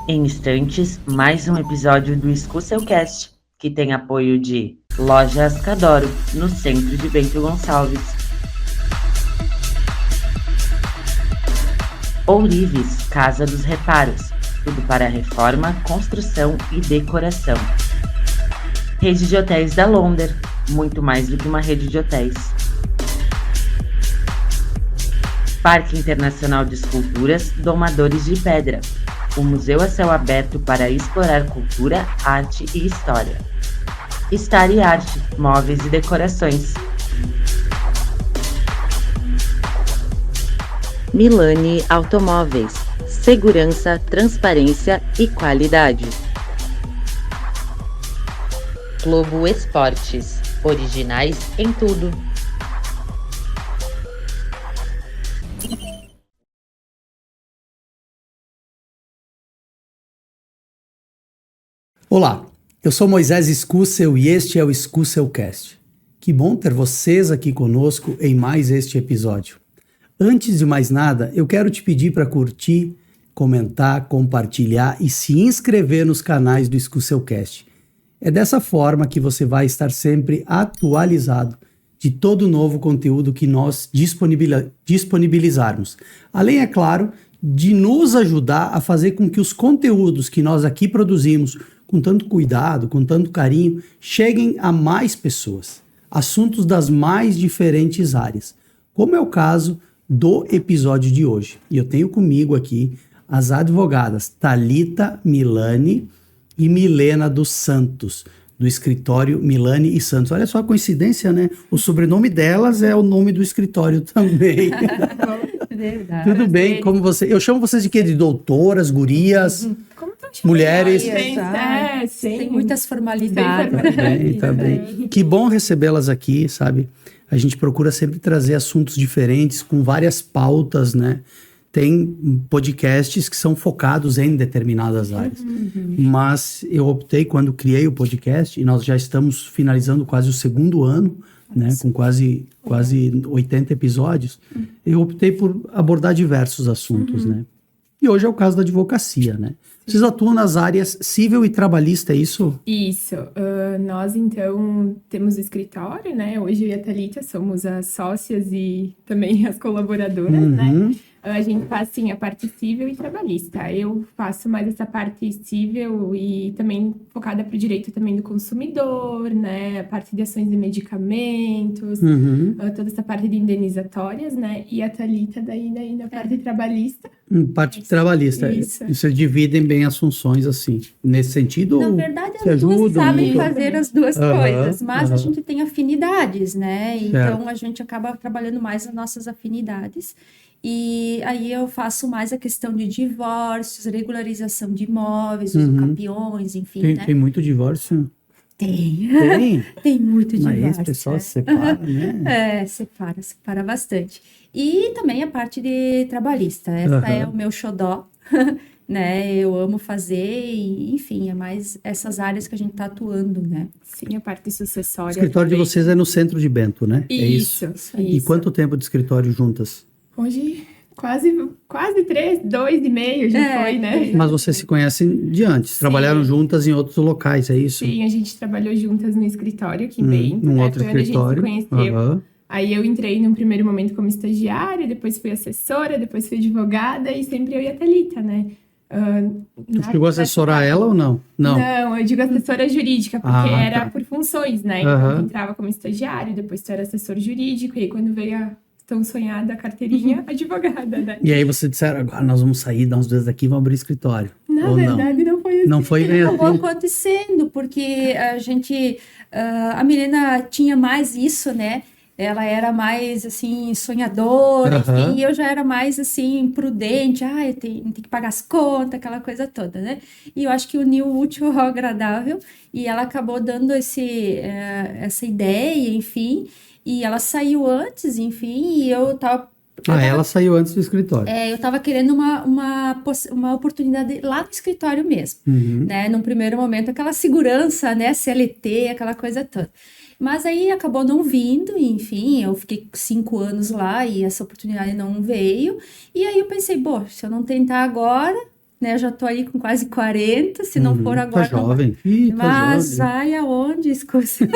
Em instantes, mais um episódio do Escuceucast, que tem apoio de Loja Ascadoro, no centro de Bento Gonçalves. Ourives, Casa dos Reparos, tudo para reforma, construção e decoração. Rede de Hotéis da Londer, muito mais do que uma rede de hotéis. Parque Internacional de Esculturas Domadores de Pedra, um museu a céu aberto para explorar cultura, arte e história. Star e Arte, móveis e decorações. Milani Automóveis, segurança, transparência e qualidade. Globo Esportes, originais em tudo. Olá, eu sou Moisés Escucel e este é o Escuceucast. Que bom ter vocês aqui conosco em mais este episódio. Antes de mais nada, eu quero te pedir para curtir, comentar, compartilhar e se inscrever nos canais do Escuceucast. É dessa forma que você vai estar sempre atualizado de todo o novo conteúdo que nós disponibilizarmos. Além, é claro, de nos ajudar a fazer com que os conteúdos que nós aqui produzimos com tanto cuidado, com tanto carinho, cheguem a mais pessoas. Assuntos das mais diferentes áreas, como é o caso do episódio de hoje. E eu tenho comigo aqui as advogadas Thalita Milani e Milena dos Santos, do escritório Milani e Santos. Olha só a coincidência, né? O sobrenome delas é o nome do escritório também. Verdade. Tudo bem? Como você? Eu chamo vocês de quê? De doutoras, gurias, mulheres? Tem muitas formalidades. Tá bem. Que bom recebê-las aqui, sabe? A gente procura sempre trazer assuntos diferentes, com várias pautas, né? Tem podcasts que são focados em determinadas áreas. Mas eu optei, quando criei o podcast, e nós já estamos finalizando quase o segundo ano, né, com quase 80 episódios, eu optei por abordar diversos assuntos, né? E hoje é o caso da advocacia, né? Vocês atuam nas áreas civil e trabalhista, é isso? Isso. Nós, então, temos o escritório, né? Hoje eu e a Thalita somos as sócias e também as colaboradoras, né? A gente faz, sim, a parte civil e trabalhista. Eu faço mais essa parte civil e também focada para o direito também do consumidor, né? A parte de ações de medicamentos, toda essa parte de indenizatórias, né? E a Thalita daí na parte trabalhista. Parte trabalhista. Isso. E vocês dividem bem as funções, assim, nesse sentido? Na verdade, se as duas ajudam sabem muito? fazer as duas coisas, mas a gente tem afinidades, né? Certo. Então, a gente acaba trabalhando mais as nossas afinidades. E aí eu faço mais a questão de divórcios, regularização de imóveis, uso capiões, enfim, né? Tem muito divórcio? Tem. Tem? Tem muito Mas divórcio. esse pessoal se separa, né? Separa bastante. E também a parte de trabalhista. Essa é o meu xodó, né? Eu amo fazer e, enfim, é mais essas áreas que a gente está atuando, né? Sim, a parte sucessória. O escritório de vocês é no centro de Bento, né? É Isso. E quanto tempo de escritório juntas? Hoje, quase 2 e meio já foi, né? Mas vocês se conhecem de antes, trabalharam juntas em outros locais, é isso? Sim, a gente trabalhou juntas no escritório aqui em Bento, num né? outro Foi onde escritório. a gente se conheceu. Aí eu entrei num primeiro momento como estagiária, depois fui assessora, depois fui advogada e sempre eu e a Thalita, né? Tu chegou a assessorar ela ou não? Não, eu digo assessora jurídica, porque era tá. por funções, né? Então, tu entrava como estagiário, depois tu era assessor jurídico, e aí quando veio a tão sonhada carteirinha, advogada, né? E aí vocês disseram, agora nós vamos sair, dar uns dias daqui e vamos abrir escritório. Na ou verdade, não foi assim. Não foi bem Acabou assim. acontecendo, porque a gente... a Milena tinha mais isso, né? Ela era mais, assim, sonhadora, enfim, e eu já era mais, assim, prudente. Eu tenho que pagar as contas, aquela coisa toda, né? E eu acho que uniu o útil ao agradável, e ela acabou dando essa ideia, enfim, e ela saiu antes, enfim, e eu tava... Ela saiu antes do escritório. Eu tava querendo uma oportunidade lá no escritório mesmo, né? Num primeiro momento, aquela segurança, né? CLT, aquela coisa toda. Mas aí acabou não vindo, enfim, eu fiquei 5 anos lá e essa oportunidade não veio. E aí eu pensei, se eu não tentar agora, né? Já tô aí com quase 40, se não for Tá agora. jovem. Tá Mas jovem. vai aonde, escusa?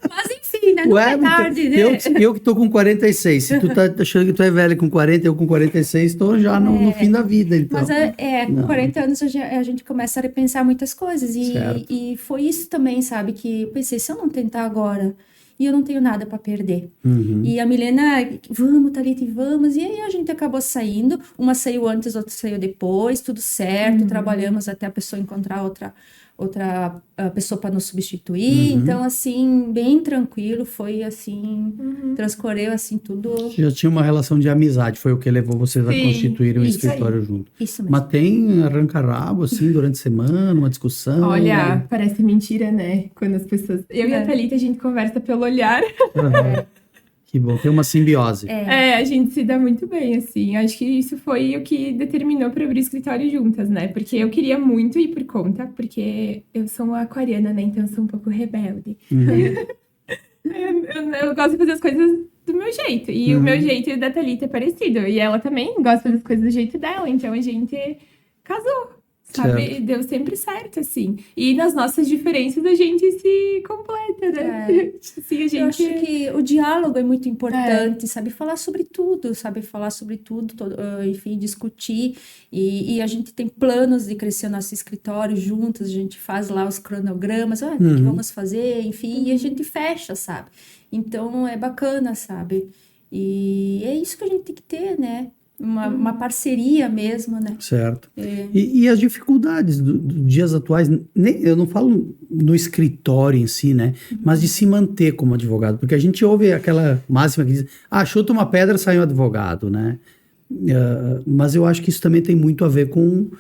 Mas enfim, né? Não Ué, é tarde, né? eu que tô com 46. Se tu tá achando que tu é velho com 40, eu com 46, tô já no fim da vida, então. Mas com Não. 40 anos a gente começa a repensar muitas coisas. Certo. E foi isso também, sabe? Que eu pensei, se eu não tentar agora, e eu não tenho nada para perder. Uhum. E a Milena, vamos, Thalita, vamos. E aí a gente acabou saindo. Uma saiu antes, outra saiu depois, tudo certo. Trabalhamos até a pessoa encontrar outra pessoa para nos substituir. Então, assim, bem tranquilo. Foi assim, transcorreu assim tudo. Já tinha uma relação de amizade, foi o que levou vocês a Sim, constituírem um isso escritório junto. Isso mesmo. Mas tem arranca-rabo, assim, durante a semana, uma discussão? Olha, parece mentira, né? Quando as pessoas... Eu e a Thalita, a gente conversa pelo olhar. Uhum. Que bom, tem uma simbiose. A gente se dá muito bem, assim. Acho que isso foi o que determinou para abrir o escritório juntas, né? Porque eu queria muito ir por conta, porque eu sou uma aquariana, né? Então eu sou um pouco rebelde. Eu gosto de fazer as coisas do meu jeito. E o meu jeito e o da Thalita é parecido. E ela também gosta de fazer as coisas do jeito dela. Então a gente casou. Sabe? Certo. Deu sempre certo, assim. E nas nossas diferenças a gente se completa, né? Assim, a gente... Eu acho que o diálogo é muito importante, sabe? Falar sobre tudo, enfim, discutir. E a gente tem planos de crescer o nosso escritório juntos, a gente faz lá os cronogramas, o que vamos fazer, enfim, e a gente fecha, sabe? Então é bacana, sabe? E é isso que a gente tem que ter, né? Uma parceria mesmo, né? Certo. E as dificuldades dos dias atuais, eu não falo no escritório em si, né? Mas de se manter como advogado. Porque a gente ouve aquela máxima que diz, chuta uma pedra, sai um advogado, né? Mas eu acho que isso também tem muito a ver com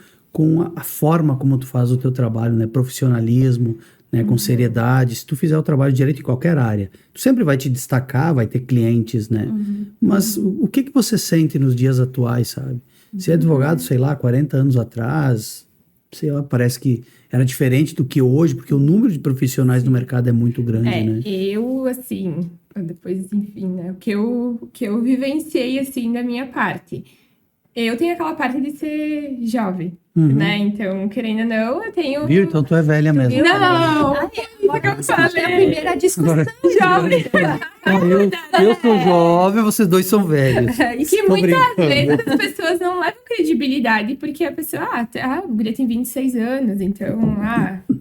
a forma como tu faz o teu trabalho, né? Profissionalismo, né? Com seriedade. Se tu fizer o trabalho direito em qualquer área, tu sempre vai te destacar, vai ter clientes, né? Mas o que você sente nos dias atuais, sabe? Ser advogado, sei lá, 40 anos atrás, sei lá, parece que era diferente do que hoje, porque o número de profissionais no mercado é muito grande, né? Eu, assim, depois, enfim, né? O que eu vivenciei, assim, da minha parte. Eu tenho aquela parte de ser jovem, né? Então, querendo ou não, eu tenho... Viu? Então tu é velha mesmo. Não! Essa é a primeira discussão. Jovem! Eu sou jovem, vocês dois são velhos. E que Tô muitas brincando. vezes as pessoas não levam credibilidade porque a pessoa, a mulher tem 26 anos, então,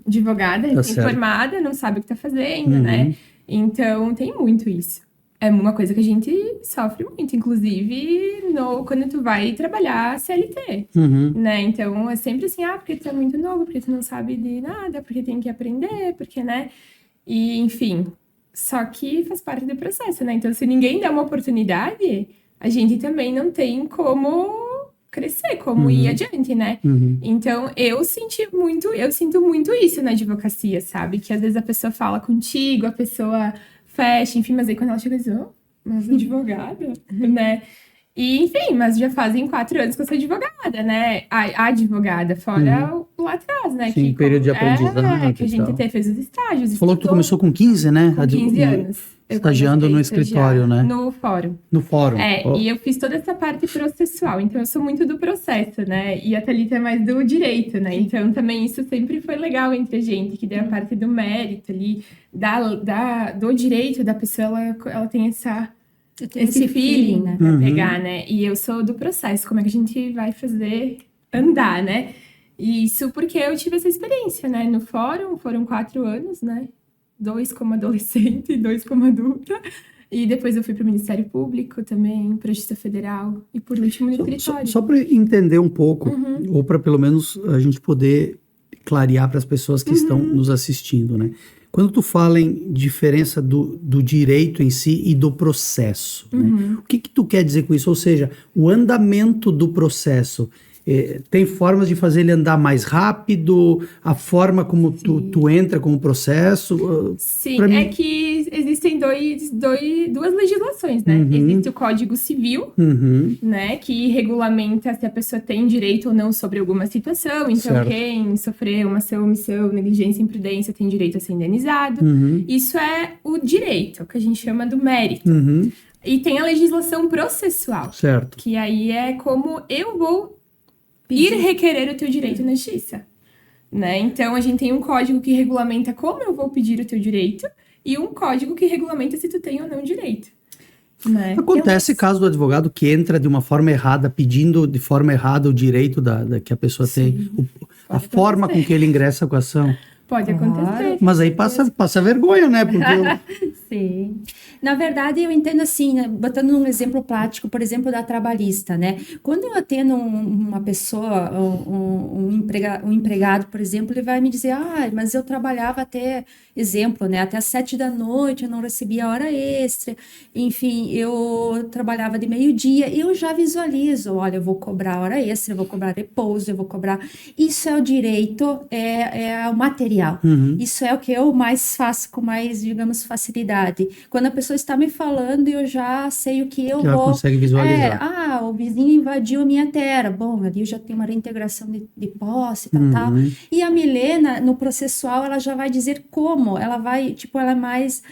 advogada, Tá certo. recém-formada, não sabe o que tá fazendo, né? Então, tem muito isso. É uma coisa que a gente sofre muito, inclusive quando tu vai trabalhar CLT, né? Então, é sempre assim, porque tu é muito novo, porque tu não sabe de nada, porque tem que aprender, porque, né? E, enfim, só que faz parte do processo, né? Então, se ninguém dá uma oportunidade, a gente também não tem como crescer, como ir adiante, né? Então, eu sinto muito isso na advocacia, sabe? Que às vezes a pessoa fala contigo, a pessoa fecha, enfim, mas aí quando ela chega e diz, mas advogada, né? E, enfim, mas já fazem 4 anos que eu sou advogada, né? A advogada, fora lá atrás, né? Sim, período de aprendizado que a e gente tal. fez os estágios. Falou que tu começou com 15, né? Com 15 anos. Eu Estagiando no comecei a escritório, estagiar né? No fórum. No fórum. E eu fiz toda essa parte processual, então eu sou muito do processo, né? E a Thalita é mais do direito, né? Então também isso sempre foi legal entre a gente, que daí a parte do mérito ali, do direito da pessoa, ela tem esse feeling, né? Pra pegar, né? E eu sou do processo, como é que a gente vai fazer andar, né? E isso porque eu tive essa experiência, né? No fórum, foram 4 anos, né? 2 como adolescente e 2 como adulta. E depois eu fui para o Ministério Público também, para a Justiça Federal e por último no escritório. Só para entender um pouco, ou para pelo menos a gente poder clarear para as pessoas que estão nos assistindo, né? Quando tu fala em diferença do direito em si e do processo, né? O que tu quer dizer com isso? Ou seja, o andamento do processo, tem formas de fazer ele andar mais rápido, a forma como tu entra com o processo? Sim, é que existem duas legislações, né? Existe o Código Civil, né? Que regulamenta se a pessoa tem direito ou não sobre alguma situação. Então, certo. Quem sofreu uma ação, omissão, negligência, imprudência tem direito a ser indenizado. Isso é o direito, que a gente chama do mérito. E tem a legislação processual. Certo. Que aí é como eu vou ir requerer o teu direito na justiça, né? Então, a gente tem um código que regulamenta como eu vou pedir o teu direito e um código que regulamenta se tu tem ou não direito, né? Acontece caso do advogado que entra de uma forma errada, pedindo de forma errada o direito que a pessoa tem, a forma com que ele ingressa com a ação. Pode acontecer. Mas aí passa vergonha, né? Porque Sim. Na verdade, eu entendo assim, né, botando um exemplo prático, por exemplo, da trabalhista, né? Quando eu atendo uma pessoa, um empregado, por exemplo, ele vai me dizer, mas eu trabalhava até, exemplo, né? Até às 7 da noite, eu não recebia hora extra, enfim, eu trabalhava de meio-dia, eu já visualizo, olha, eu vou cobrar hora extra, eu vou cobrar repouso, eu vou cobrar... Isso é o direito, é o material. Isso é o que eu mais faço com mais, digamos, facilidade. Quando a pessoa está me falando, eu já sei o que eu ela vou... consegue visualizar. o vizinho invadiu a minha terra. Bom, ali eu já tenho uma reintegração de posse, tal. E a Milena, no processual, ela já vai dizer como. Ela vai, ela é mais...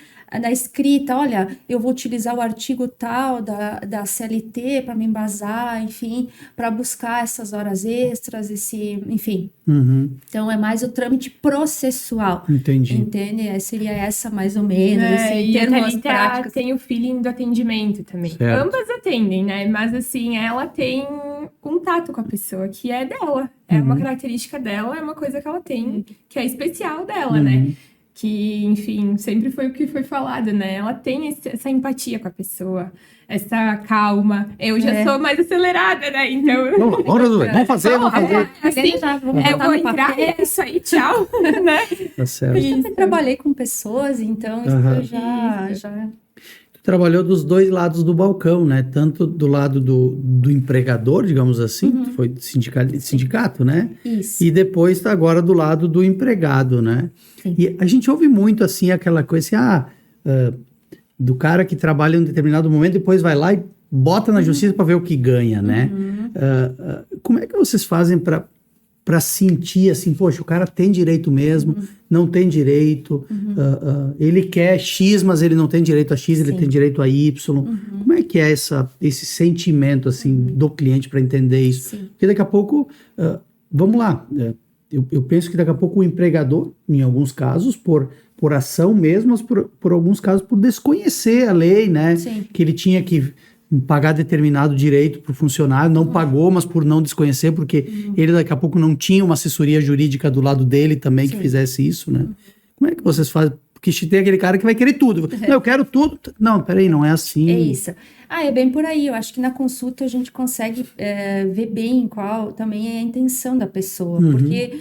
da escrita, olha, eu vou utilizar o artigo tal da CLT para me embasar, enfim, para buscar essas horas extras, enfim. Então, é mais o trâmite processual. Entendi. Entende? Seria essa mais ou menos, assim, em e a termos Thalita práticos. tem o feeling do atendimento também. Certo. Ambas atendem, né? Mas, assim, ela tem contato com a pessoa, que é dela. É uma característica dela, é uma coisa que ela tem, que é especial dela, né? Que, enfim, sempre foi o que foi falado, né? Ela tem essa empatia com a pessoa, essa calma. Eu já sou mais acelerada, né? Então... Vamos resolver, vamos fazer. Assim, eu vou entrar, é isso aí, tchau, né? Tá certo. Eu sempre trabalhei com pessoas, então isso eu já... Tu trabalhou dos dois lados do balcão, né? Tanto do lado do empregador, digamos assim, que foi sindicato, né? Isso. E depois tá agora do lado do empregado, né? Sim. E a gente ouve muito assim aquela coisa assim, do cara que trabalha em um determinado momento, depois vai lá e bota na justiça para ver o que ganha, né? Como é que vocês fazem para sentir assim, poxa, o cara tem direito mesmo, não tem direito, ele quer X, mas ele não tem direito a X, ele tem direito a Y. Como é que é esse sentimento assim do cliente para entender isso? Sim. Porque daqui a pouco, vamos lá, eu penso que daqui a pouco o empregador, em alguns casos, por ação mesmo, mas por alguns casos por desconhecer a lei, né? Sim. Que ele tinha que pagar determinado direito para o funcionário, não pagou, mas por não desconhecer, porque ele daqui a pouco não tinha uma assessoria jurídica do lado dele também que fizesse isso, né? Como é que vocês fazem? Porque tem aquele cara que vai querer tudo. Não, eu quero tudo. Não, peraí, não é assim. É isso. É bem por aí. Eu acho que na consulta a gente consegue ver bem qual também é a intenção da pessoa. Porque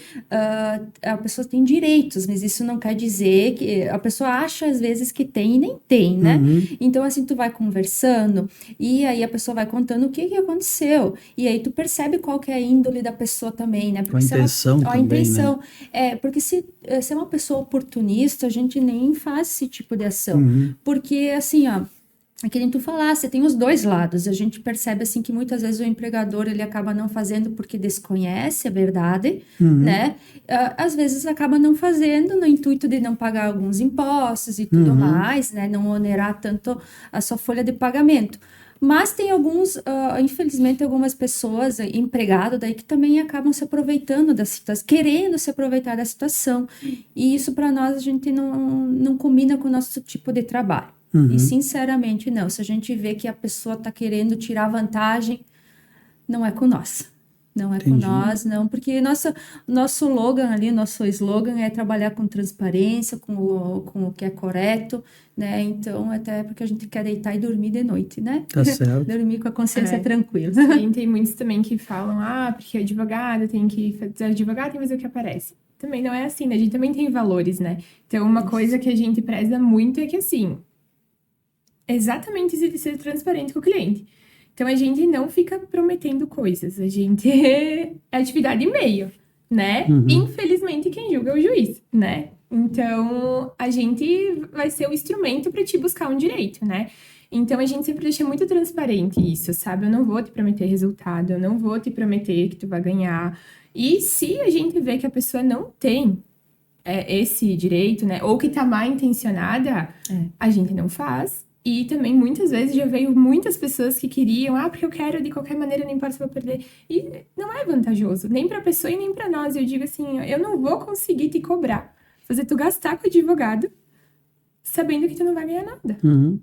a pessoa tem direitos, mas isso não quer dizer que... A pessoa acha, às vezes, que tem e nem tem, né? Então, assim, tu vai conversando e aí a pessoa vai contando o que aconteceu. E aí tu percebe qual que é a índole da pessoa também, né? Porque a intenção também, a intenção. né? Porque se é uma pessoa oportunista, a gente nem faz esse tipo de ação. Porque, assim, é que nem tu falasse, tem os dois lados. A gente percebe, assim, que muitas vezes o empregador, ele acaba não fazendo porque desconhece a verdade, né? Às vezes acaba não fazendo no intuito de não pagar alguns impostos e tudo mais, né? Não onerar tanto a sua folha de pagamento. Mas tem infelizmente, algumas pessoas, empregado daí, que também acabam se aproveitando da situação, querendo se aproveitar da situação. E isso, para nós, a gente não combina com o nosso tipo de trabalho. E, sinceramente, não. Se a gente vê que a pessoa está querendo tirar vantagem, não é com nós. Não é com nós, não. Porque nosso slogan ali, nosso slogan é trabalhar com transparência, com o que é correto, né? Então, até porque a gente quer deitar e dormir de noite, né? Tá certo. Dormir com a consciência tranquila. Tem muitos também que falam, porque advogado tem que fazer advogado, tem que fazer o que aparece. Também não é assim, né? A gente também tem valores, né? Então, uma coisa que a gente preza muito é que, assim, exatamente de ser transparente com o cliente. Então, a gente não fica prometendo coisas. A gente é atividade e meio, né? Infelizmente, quem julga é o juiz, né? Então, a gente vai ser o instrumento para te buscar um direito, né? Então, a gente sempre deixa muito transparente isso, sabe? Eu não vou te prometer resultado, eu não vou te prometer que tu vai ganhar. E se a gente vê que a pessoa não tem esse direito, né? Ou que tá mal intencionada, a gente não faz. E também, muitas vezes, já veio muitas pessoas que queriam, porque eu quero de qualquer maneira, não importa se eu vou perder. E não é vantajoso, nem pra pessoa e nem pra nós. Eu digo assim, eu não vou conseguir te cobrar, fazer tu gastar com o advogado, sabendo que tu não vai ganhar nada,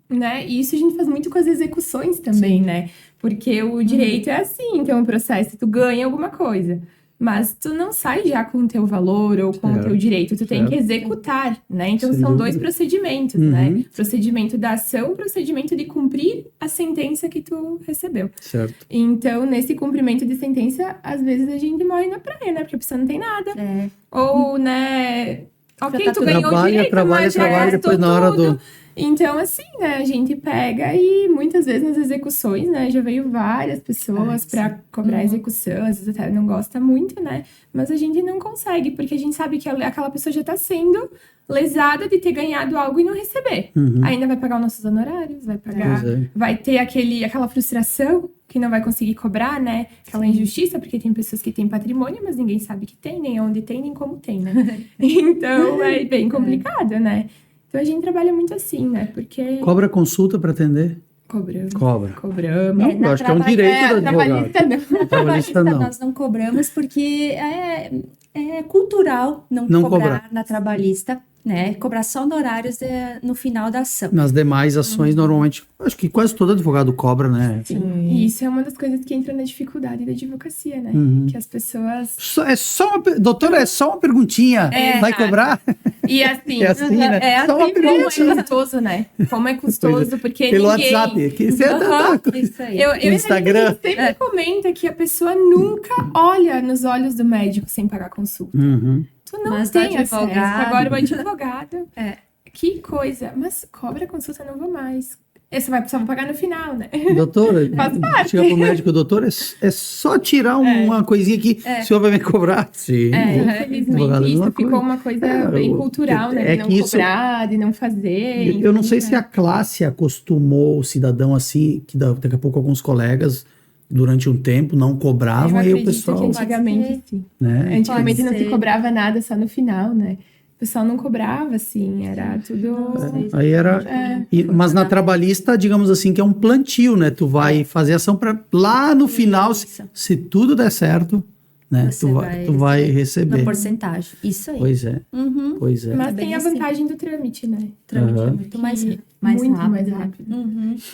né? E isso a gente faz muito com as execuções também, né? Porque o direito é assim, então o processo, tu ganha alguma coisa. Mas tu não sai já com o teu valor ou com o teu direito, tu tem que executar, né? Então são dois procedimentos, né? Procedimento da ação, procedimento de cumprir a sentença que tu recebeu. Certo. Então, nesse cumprimento de sentença, às vezes a gente morre na praia, né? Porque a pessoa não tem nada. Ou, né... Ok, tu ganhou o direito, mas já gastou depois na hora tudo. do... Então, assim, né, a gente pega e muitas vezes nas execuções, né, já veio várias pessoas pra cobrar a execução, às vezes até não gosta muito, né, mas a gente não consegue, porque a gente sabe que aquela pessoa já tá sendo lesada de ter ganhado algo e não receber. Ainda vai pagar os nossos honorários, vai pagar, vai ter aquela frustração que não vai conseguir cobrar, né, aquela injustiça, porque tem pessoas que têm patrimônio, mas ninguém sabe que tem, nem onde tem, nem como tem, né. Então, é bem complicado, né. Então, a gente trabalha muito assim, né? Porque... Cobra consulta para atender? Cobramos. Cobramos. Não, eu acho que é um direito do advogado. Trabalhista não. Nós não cobramos porque é cultural não cobrar na trabalhista, né? Cobrar só honorários no final da ação. Nas demais ações, normalmente, acho que quase todo advogado cobra, né? Sim. E isso é uma das coisas que entra na dificuldade da advocacia, né? Que as pessoas... Doutora, é só uma perguntinha. Vai cobrar? E assim, né? Só uma pergunta. Como é custoso, né? Como é custoso, porque pelo ninguém... WhatsApp. Isso aí. Eu Instagram. sempre comenta que a pessoa nunca olha nos olhos do médico sem pagar consulta. Tu não tem acesso. Agora o advogado, que coisa. Mas cobra consulta, não vou mais. Só vou pagar no final, né? Doutora, Faz parte. chega pro médico, doutor, é só tirar uma coisinha aqui, o senhor vai me cobrar? Sim. Infelizmente, isso ficou uma coisa bem cultural, né? De não cobrar, de não fazer. Eu não sei se a classe acostumou o cidadão assim, que daqui a pouco alguns colegas... Durante um tempo, não cobravam, e o pessoal... Que antigamente, sim. Né? Antigamente não se cobrava nada, só no final, né? O pessoal não cobrava, assim, era tudo... Aí era... Mas na trabalhista, digamos assim, que é um plantio, né? Tu vai fazer ação para lá no final, se tudo der certo, né? Tu vai receber. Na porcentagem, isso aí. Pois é. Pois é. Mas tem a vantagem do trâmite, né? Trâmite é muito mais rápido.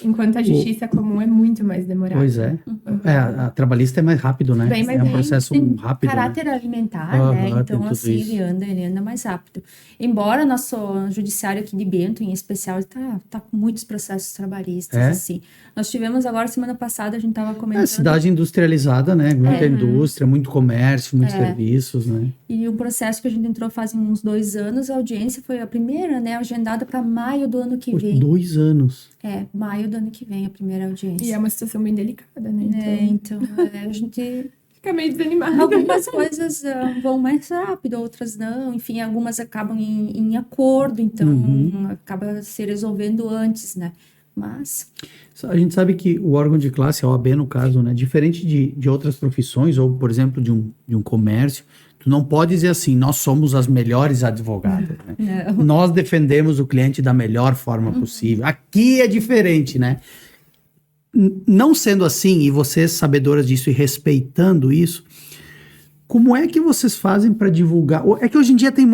Enquanto a justiça comum é muito mais demorada. Pois é. A trabalhista é mais rápido, né? É um processo rápido. Caráter alimentar, né? Então, assim, ele anda mais rápido. Embora nosso judiciário aqui de Bento, em especial, tá com muitos processos trabalhistas, assim. Nós tivemos agora, semana passada, a gente estava comentando... cidade industrializada, né? Muita indústria, muito comércio, muitos serviços, né? E o processo que a gente entrou faz uns 2 anos, a audiência foi a primeira, né? Agendada para maio do ano que vem. 2 anos. Maio do ano que vem, a primeira audiência. E é uma situação bem delicada, né? Então a gente... Fica meio desanimado. Algumas coisas vão mais rápido, outras não. Enfim, algumas acabam em acordo, então acaba se resolvendo antes, né? Mas... A gente sabe que o órgão de classe, a OAB no caso, né? Diferente de outras profissões, ou por exemplo de um comércio, tu não pode dizer assim, nós somos as melhores advogadas, né? Nós defendemos o cliente da melhor forma possível. Aqui é diferente, né? Não sendo assim, e vocês sabedoras disso e respeitando isso, como é que vocês fazem para divulgar? É que hoje em dia tem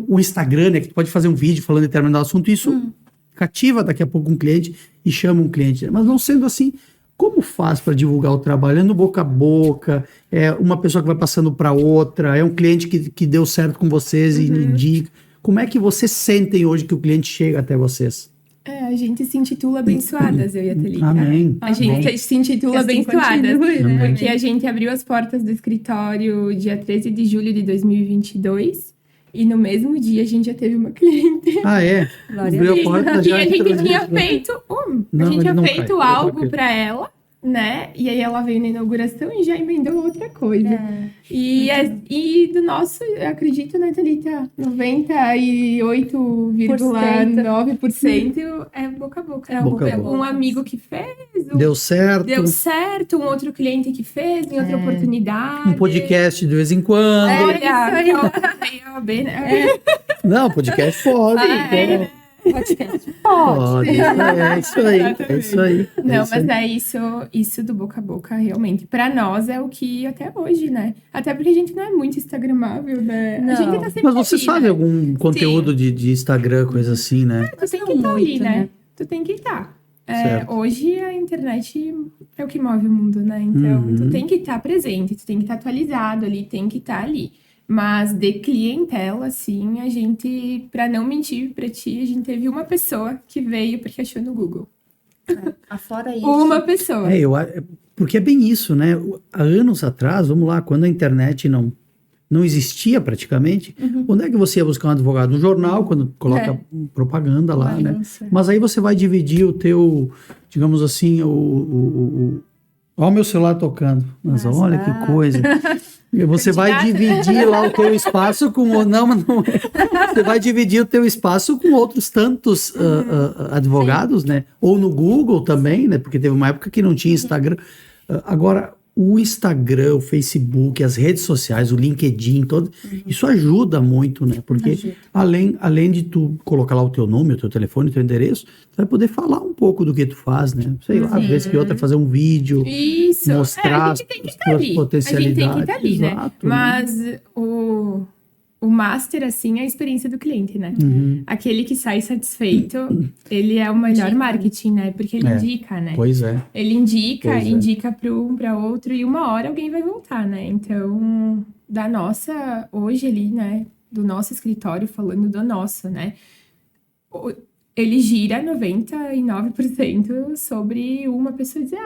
o Instagram, né? Que tu pode fazer um vídeo falando de determinado assunto, isso cativa daqui a pouco um cliente e chama um cliente. Mas não sendo assim, como faz para divulgar o trabalho? É no boca a boca? É uma pessoa que vai passando para outra? É um cliente que deu certo com vocês e indica? Como é que vocês sentem hoje que o cliente chega até vocês? A gente se intitula abençoadas, eu e a Thalita. Amém. A gente se intitula abençoadas, porque a gente abriu as portas do escritório dia 13 de julho de 2022 e no mesmo dia a gente já teve uma cliente. Abriu a porta, e a gente tinha feito algo para ela, né? E aí ela veio na inauguração e já emendou outra coisa. E do nosso, eu acredito, né, Thalita? 98,9% é boca a boca. Um amigo que fez. Deu certo. Um outro cliente que fez, em outra oportunidade. Um podcast de vez em quando. Olha, né? Não, podcast pode. podcast? Pode. É isso aí. É isso aí. Não, isso aí. mas isso do boca a boca, realmente, pra nós é o que até hoje, né? Até porque a gente não é muito instagramável, né? Não. A gente tá sempre Mas você ali, sabe né? algum conteúdo de Instagram, coisa assim, né? Tu tem que estar ali, Muito, né? né? Tu tem que estar. Certo. Hoje a internet é o que move o mundo, né? Então, Uhum. tu tem que estar presente, tu tem que estar atualizado ali, tem que estar ali. Mas de clientela, assim, a gente, pra não mentir pra ti, a gente teve uma pessoa que veio porque achou no Google. Afora isso. Uma pessoa. Porque é bem isso, né? Há anos atrás, vamos lá, quando a internet não existia praticamente, onde é que você ia buscar um advogado? No jornal, quando coloca propaganda lá, né? Anúncio. Mas aí você vai dividir o teu, digamos assim, olha o meu celular tocando. Mas olha que coisa. E você vai dividir lá o teu espaço com... Não, mas não é. Você vai dividir o teu espaço com outros tantos advogados, né? Ou no Google também, né? Porque teve uma época que não tinha Instagram. Agora, o Instagram, o Facebook, as redes sociais, o LinkedIn, isso ajuda muito, né? Porque além de tu colocar lá o teu nome, o teu telefone, o teu endereço, tu vai poder falar um pouco do que tu faz, né? Sei lá, vez que outra, fazer um vídeo, Isso. mostrar a gente tem que as estar tuas ali. potencialidades. A gente tem que estar ali, né? Exato, Mas o master, assim, é a experiência do cliente, né? Aquele que sai satisfeito, ele é o melhor marketing, né? Porque ele indica, né? Pois é. Ele indica, Pois é. indica para um, para outro, e uma hora alguém vai voltar, né? Então, hoje ali, né? Do nosso escritório, falando do nosso, né? Ele gira 99% sobre uma pessoa dizer,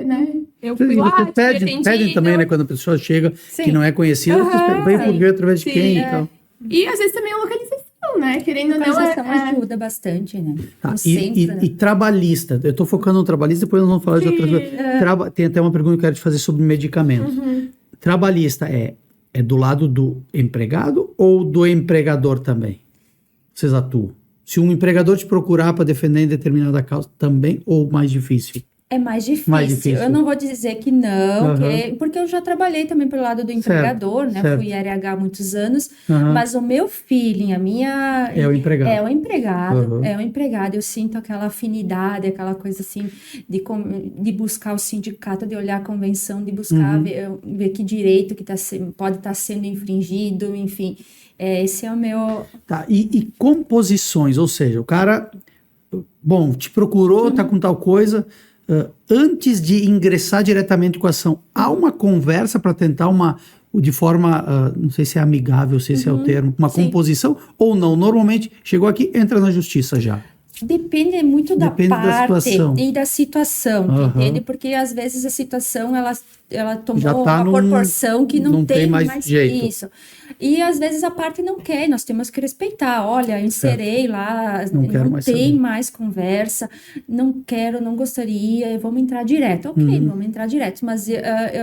né? Eu fui lá, Vocês pedem também, né? Quando a pessoa chega que não é conhecida, vocês veio por ver através de quem? Então. E às vezes também a localização, né? Querendo ou não, Localização ajuda bastante, né? Tá, No centro, né? e trabalhista, eu estou focando no trabalhista, depois nós vamos falar de outras coisas. Tem até uma pergunta que eu quero te fazer sobre medicamentos. Trabalhista é do lado do empregado ou do empregador também? Vocês atuam? Se um empregador te procurar para defender em determinada causa, também ou mais difícil? É mais difícil. Eu não vou dizer que não, porque eu já trabalhei também pelo lado do empregador, né? Certo. Fui RH há muitos anos, mas o meu feeling, a minha... É o empregado. É o empregado, é o empregado. Eu sinto aquela afinidade, aquela coisa assim, de buscar o sindicato, de olhar a convenção, de buscar ver que direito que pode estar sendo infringido, enfim. Esse é o meu... Tá, e composições, ou seja, o cara, bom, te procurou, tá com tal coisa... antes de ingressar diretamente com a ação, há uma conversa para tentar de forma, não sei se é amigável, se esse é o termo, uma composição ou não? Normalmente, chegou aqui, entra na justiça já. Depende muito da Depende da parte situação. e da situação, entende? Porque às vezes a situação ela tomou Já tá uma proporção que não tem mais jeito. isso. E às vezes a parte não quer, nós temos que respeitar. Olha, inserei lá, não tem mais conversa, não quero, não gostaria, vamos entrar direto. Ok, vamos entrar direto. Mas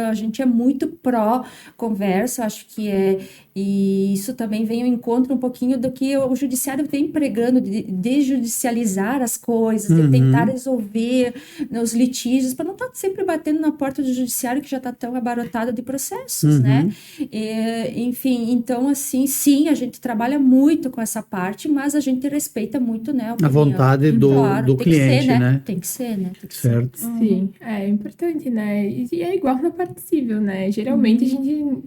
a gente é muito pró-conversa, acho que e isso também vem ao encontro um pouquinho do que o judiciário vem pregando, de judicializar as coisas, de tentar resolver os litígios, para não estar sempre batendo na porta do judiciário que já está tão abarrotado de processos, né? Enfim, então, assim, sim, a gente trabalha muito com essa parte, mas a gente respeita muito, né? A vontade do cliente, né? Tem que ser, né? Tem que certo. ser. Sim, é importante, né? E é igual na parte civil, né? Geralmente a gente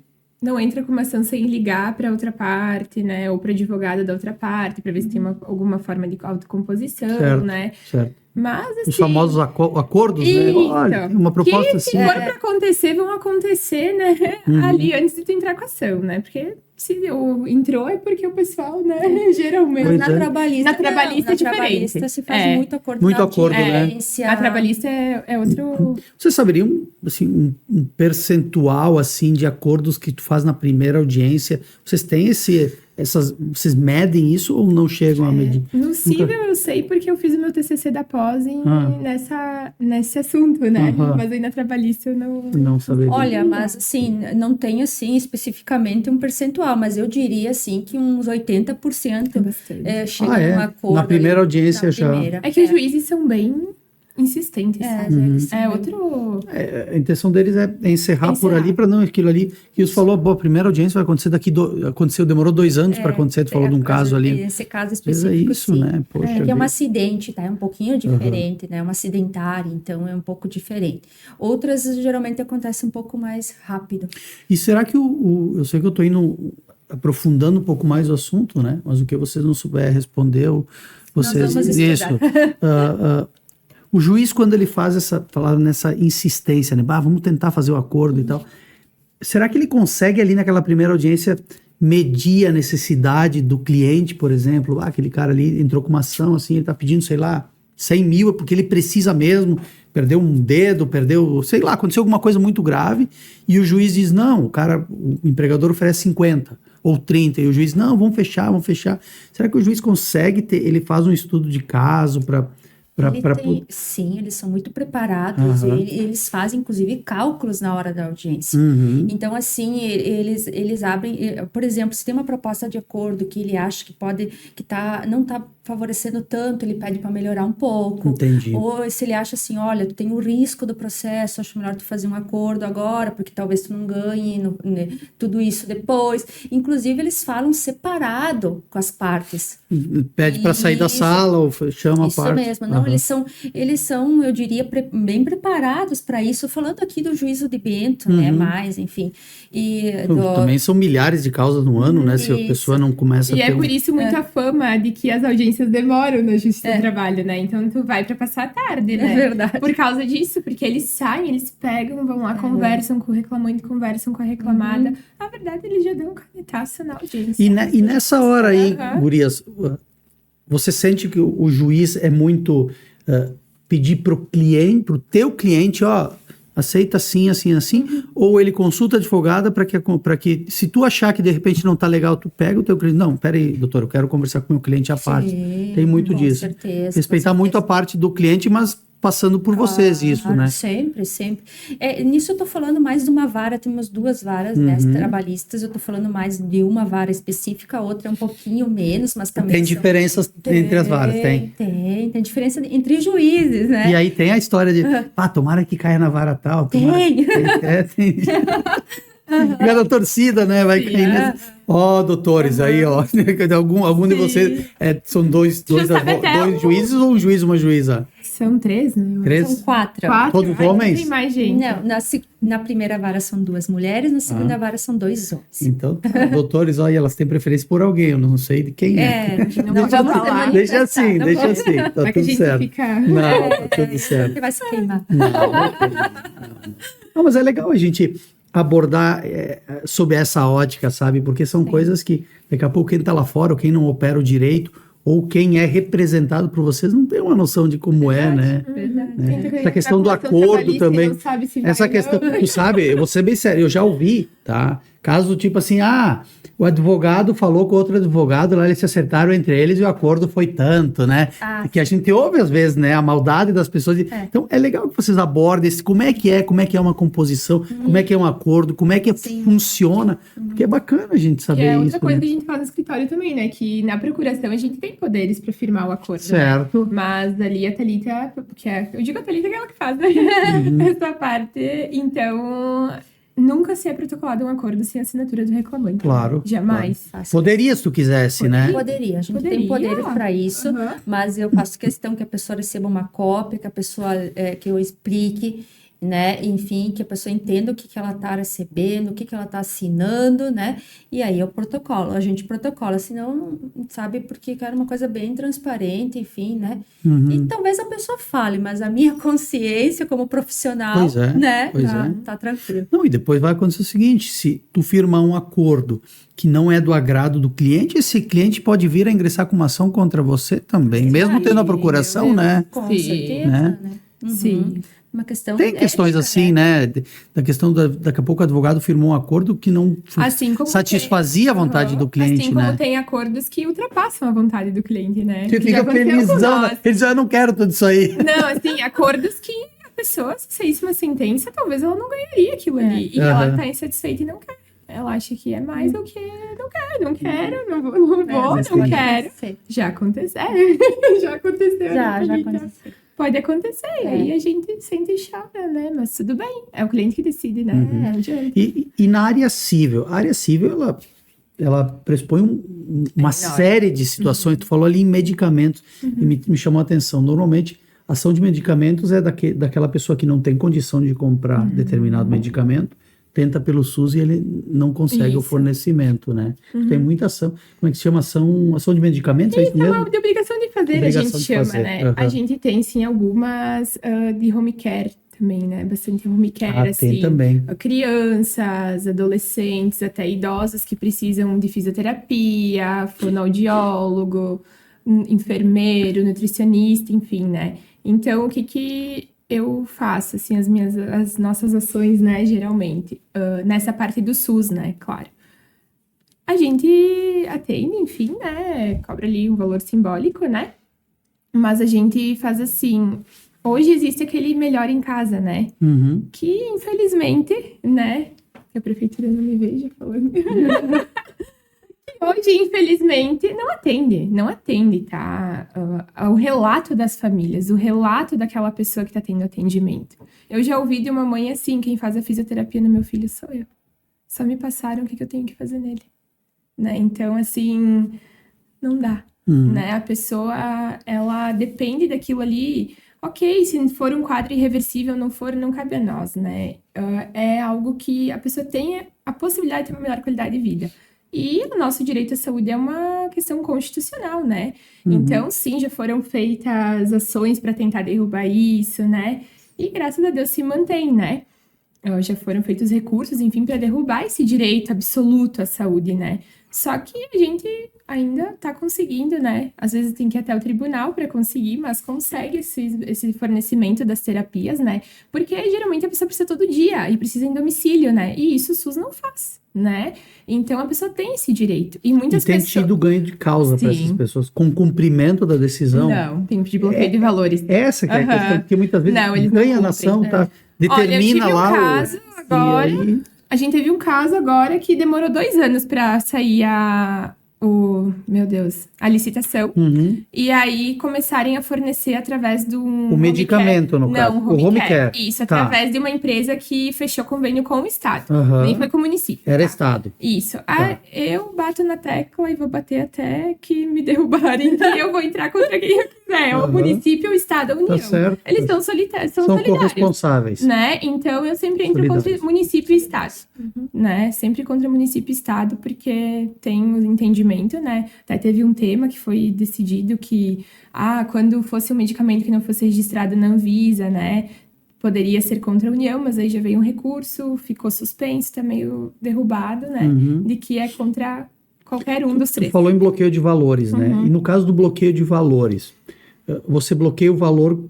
não entra com uma ação sem ligar para outra parte, né? Ou para advogado da outra parte, para ver se tem alguma forma de autocomposição, né? Certo. Mas, assim, os famosos acordos, né? Olha, uma proposta assim. Se for para acontecer, vão acontecer, né? Ali antes de tu entrar com a ação, né? Porque se entrou é porque o pessoal, né? Geralmente. Na trabalhista é diferente. Trabalhista se faz muito acordo. Muito acordo, né? A trabalhista é outro... Vocês saberiam, assim, um percentual, assim, de acordos que tu faz na primeira audiência? Vocês têm vocês medem isso ou não chegam a medir? No civil eu sei porque eu fiz o meu TCC da pós nesse assunto, né? Mas aí na trabalhista eu não saberia. Olha, mas assim, não tem assim especificamente um percentual, mas eu diria assim que uns 80% chega a um acordo. Na primeira audiência já... É que os juízes são bem insistentes, sabe? Outro... A intenção deles é encerrar por ali, para não aquilo ali que você falou, a primeira audiência vai acontecer aconteceu, demorou 2 anos para acontecer, tu falou de um caso ali. Esse caso Mas específico, isso, sim. né? Poxa Que é um vida. acidente, tá? É um pouquinho diferente, né? É um acidentário, então é um pouco diferente. Outras, geralmente, acontecem um pouco mais rápido. E será que eu sei que eu tô indo aprofundando um pouco mais o assunto, né? Mas o que vocês não souber responder, vocês... vamos Isso. O juiz, quando ele faz falaram nessa insistência, né? Vamos tentar fazer o acordo e tal. Será que ele consegue ali naquela primeira audiência medir a necessidade do cliente, por exemplo? Aquele cara ali entrou com uma ação, assim, ele tá pedindo, sei lá, 100 mil, é porque ele precisa mesmo, perdeu um dedo, sei lá, aconteceu alguma coisa muito grave, e o juiz diz, não, o empregador oferece 50 ou 30, e o juiz, não, vamos fechar. Será que o juiz consegue ele faz um estudo de caso para... Sim, eles são muito preparados, eles fazem, inclusive, cálculos na hora da audiência. Então, assim, eles abrem, por exemplo, se tem uma proposta de acordo que ele acha que não está favorecendo tanto, ele pede para melhorar um pouco. Entendi. Ou se ele acha assim, olha, tu tem o risco do processo, acho melhor tu fazer um acordo agora, porque talvez tu não ganhe tudo isso depois. Inclusive, eles falam separado com as partes. Pede para sair da sala ou chama a parte. Isso mesmo. Não, eles são, eu diria, bem preparados para isso. Falando aqui do juízo de Bento, né, enfim. Também são milhares de causas no ano, né? Se a pessoa não começa a ter... E é por isso muita fama de que as audiências demoram na Justiça do Trabalho, né? Então, tu vai pra passar a tarde, né? É verdade. Por causa disso, porque eles saem, eles pegam, vão lá, conversam com o reclamante, conversam com a reclamada. Na verdade, eles já dão um canetaço na audiência. E nessa hora aí, gurias, você sente que o juiz é muito pedir pro teu cliente, ó, aceita assim, assim, assim, ou ele consulta a advogada para que, se tu achar que de repente não tá legal, tu pega o teu cliente, não, peraí, doutor, eu quero conversar com o meu cliente à parte. Tem muito disso. Certeza, respeitar muito a parte do cliente, mas passando por vocês isso, né? Sempre. Nisso eu tô falando mais de uma vara, temos 2 varas, né, trabalhistas, eu tô falando mais de uma vara específica, a outra é um pouquinho menos, mas também... Tem diferenças entre as varas, tem? Tem diferença entre juízes, né? E aí tem a história de, tomara que caia na vara tal. Tem. Tem. Fica na torcida, né? Vai cair nessa... doutores, aí, algum de vocês são dois juízes ou um juiz e uma juíza? São 3, né? 3? São 4. Todos homens? Tem mais gente. Não, na primeira vara são 2 mulheres, na segunda vara são 2 homens. Então, doutores, elas têm preferência por alguém, eu não sei de quem é. Não vamos falar. Deixa assim, tá tudo certo. Não, tá tudo certo. Você vai se queimar. Não, mas é legal a gente abordar sob essa ótica, sabe? Porque são coisas que daqui a pouco quem tá lá fora, ou quem não opera o direito, ou quem é representado por vocês, não tem uma noção de como né? Verdade. Essa questão do acordo também. Essa questão, tu sabe, eu vou ser bem sério, eu já ouvi, tá? Caso do tipo assim, o advogado falou com outro advogado, lá eles se acertaram entre eles e o acordo foi tanto, né? Que a gente ouve às vezes, né? A maldade das pessoas. Então, é legal que vocês abordem como é que é uma composição, como é que é um acordo, como é que funciona, porque é bacana a gente saber isso. É outra coisa né? que a gente faz no escritório também, né? Que na procuração a gente tem poderes para firmar o acordo. Certo. Né? Mas ali a Thalita, eu digo a Thalita que é ela que faz, né? Essa parte. Então... Nunca se é protocolado um acordo sem assinatura do reclamante. Claro. Jamais. Claro. Poderia, se tu quisesse, né? Poderia. A gente tem poderes para isso, mas eu faço questão que a pessoa receba uma cópia, que a pessoa, que eu explique, né? Enfim, que a pessoa entenda o que ela está recebendo, o que ela está assinando, né? E aí eu protocolo, a gente protocola, senão, sabe, porque quero uma coisa bem transparente, enfim, né? E talvez a pessoa fale, mas a minha consciência como profissional, né? Tá tranquilo. Não, e depois vai acontecer o seguinte, se tu firmar um acordo que não é do agrado do cliente, esse cliente pode vir a ingressar com uma ação contra você também, mesmo tendo a procuração, né? Com certeza, né? Sim. Uma questão tem questões assim, né? Da questão daqui a pouco o advogado firmou um acordo que não satisfazia a vontade do cliente, assim como né? tem acordos que ultrapassam a vontade do cliente, né? Você fica felizão, né? Ele diz, eu não quero tudo isso aí. Não, assim, acordos que a pessoa, se saísse uma sentença, talvez ela não ganharia aquilo ali. E ela tá insatisfeita e não quer. Ela acha que é mais do que não quero, não vou, não quero. Já aconteceu. Já aconteceu. Já aconteceu. Pode acontecer, e aí a gente sente e chora, né? Mas tudo bem, é o cliente que decide, né? Não adianta. E na área civil? A área civil, ela pressupõe uma série de situações. Tu falou ali em medicamentos, e me chamou a atenção. Normalmente, a ação de medicamentos é daquela pessoa que não tem condição de comprar determinado medicamento, tenta pelo SUS e ele não consegue o fornecimento, né? Tem muita ação. Como é que se chama? Ação de medicamentos? Isso, é uma de obrigação de fazer, a gente chama, fazer. né? A gente tem, sim, algumas de home care também, né? Bastante home care, assim. Tem também. Crianças, adolescentes, até idosos que precisam de fisioterapia, fonoaudiólogo, enfermeiro, nutricionista, enfim, né? Então, o que eu faço, assim, as nossas ações, né, geralmente, nessa parte do SUS, né, claro. A gente atende, enfim, né, cobra ali um valor simbólico, né, mas a gente faz assim, hoje existe aquele melhor em casa, né, que infelizmente, né, que a prefeitura não me veja falando... Hoje, infelizmente, não atende, tá? O relato das famílias, o relato daquela pessoa que tá tendo atendimento. Eu já ouvi de uma mãe assim, quem faz a fisioterapia no meu filho sou eu. Só me passaram o que eu tenho que fazer nele. Né? Então, assim, não dá. Né? A pessoa, ela depende daquilo ali. Ok, se for um quadro irreversível, não cabe a nós, né? É algo que a pessoa tenha a possibilidade de ter uma melhor qualidade de vida. E o nosso direito à saúde é uma questão constitucional, né? Então, sim, já foram feitas ações para tentar derrubar isso, né? E graças a Deus se mantém, né? Já foram feitos recursos, enfim, para derrubar esse direito absoluto à saúde, né? Só que a gente ainda está conseguindo, né? Às vezes tem que ir até o tribunal para conseguir, mas consegue esse fornecimento das terapias, né? Porque geralmente a pessoa precisa todo dia e precisa em domicílio, né? E isso o SUS não faz, né? Então a pessoa tem esse direito. E muitas tem pessoas... tido ganho de causa para essas pessoas, com cumprimento da decisão. Não, tem de bloqueio de valores. Essa que é a questão, porque muitas vezes não, eles ganha não na ação, tá? Olha, eu tive lá um caso agora. Aí... A gente teve um caso agora que demorou 2 anos para sair a licitação. E aí começarem a fornecer através do o medicamento, no caso. Não, o home care. Isso, através de uma empresa que fechou convênio com o Estado. Nem foi com o município. Era Estado. Isso. Eu bato na tecla e vou bater até que me derrubarem, que eu vou entrar contra quem eu quiser. O município, o Estado, a União. Tá certo. Eles são solitários, são solidários. Corresponsáveis. Né? Então, eu sempre entro contra município e Estado. Né? Sempre contra município e Estado, porque tem o entendimento, né? Até teve um tema que foi decidido que, quando fosse um medicamento que não fosse registrado na Anvisa, né? Poderia ser contra a União, mas aí já veio um recurso, ficou suspenso, tá meio derrubado, né? De que é contra qualquer um dos 3. Você falou em bloqueio de valores, né? E no caso do bloqueio de valores, você bloqueia o valor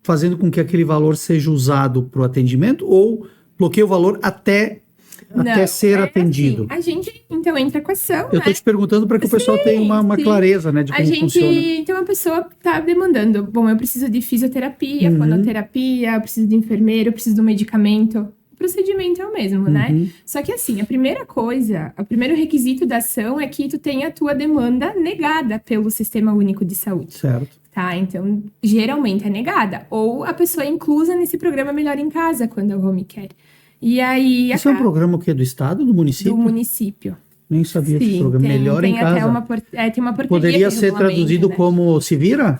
fazendo com que aquele valor seja usado para o atendimento ou bloqueia o valor até ser atendido? Assim, a gente, então, entra com ação, Eu tô te perguntando para que o pessoal tenha uma clareza, né, de como funciona. Então, a pessoa tá demandando, bom, eu preciso de fisioterapia, fonoterapia, eu preciso de enfermeiro, eu preciso de um medicamento. O procedimento é o mesmo, né? Só que assim, o primeiro requisito da ação é que tu tenha a tua demanda negada pelo Sistema Único de Saúde. Certo. Tá, então, geralmente é negada. Ou a pessoa é inclusa nesse programa Melhor em Casa, quando é o home care. E aí... Isso é um programa que é do Estado ou do município? Do município. Nem sabia desse programa. Melhor em Casa. Tem uma portaria. Poderia ser traduzido, né, como Se Vira?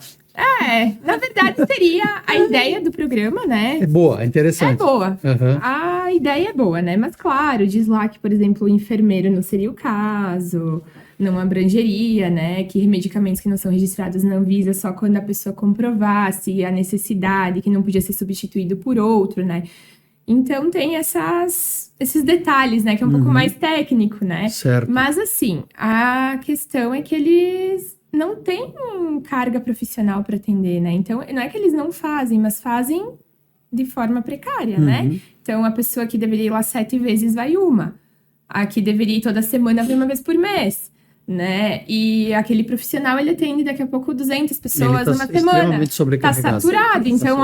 Na verdade seria a ideia do programa, né? É boa, é interessante. É boa. A ideia é boa, né? Mas claro, diz lá que, por exemplo, o enfermeiro não seria o caso, não abrangeria, né? Que medicamentos que não são registrados na Anvisa só quando a pessoa comprovasse a necessidade, que não podia ser substituído por outro, né? Então tem esses detalhes, né? Que é um pouco mais técnico, né? Certo. Mas assim, a questão é que eles não têm carga profissional para atender, né? Então, não é que eles não fazem, mas fazem de forma precária, né? Então, a pessoa que deveria ir lá 7 vezes vai uma. A que deveria ir toda semana vai uma vez por mês, né? E aquele profissional, ele atende daqui a pouco 200 pessoas numa semana. Tá saturado. Então,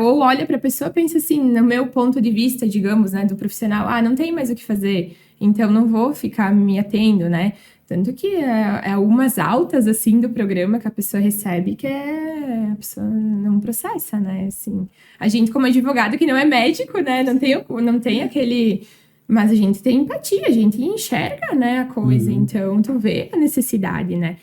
ou olha para a pessoa e pensa assim, no meu ponto de vista, digamos, né, do profissional, não tem mais o que fazer. Então, não vou ficar me atendo, né? Tanto que é algumas altas, assim, do programa que a pessoa recebe que a pessoa não processa, né? Assim, a gente, como advogado, que não é médico, né? Não tem aquele... Mas a gente tem empatia, a gente enxerga, né, a coisa. Então, tu vê a necessidade, né?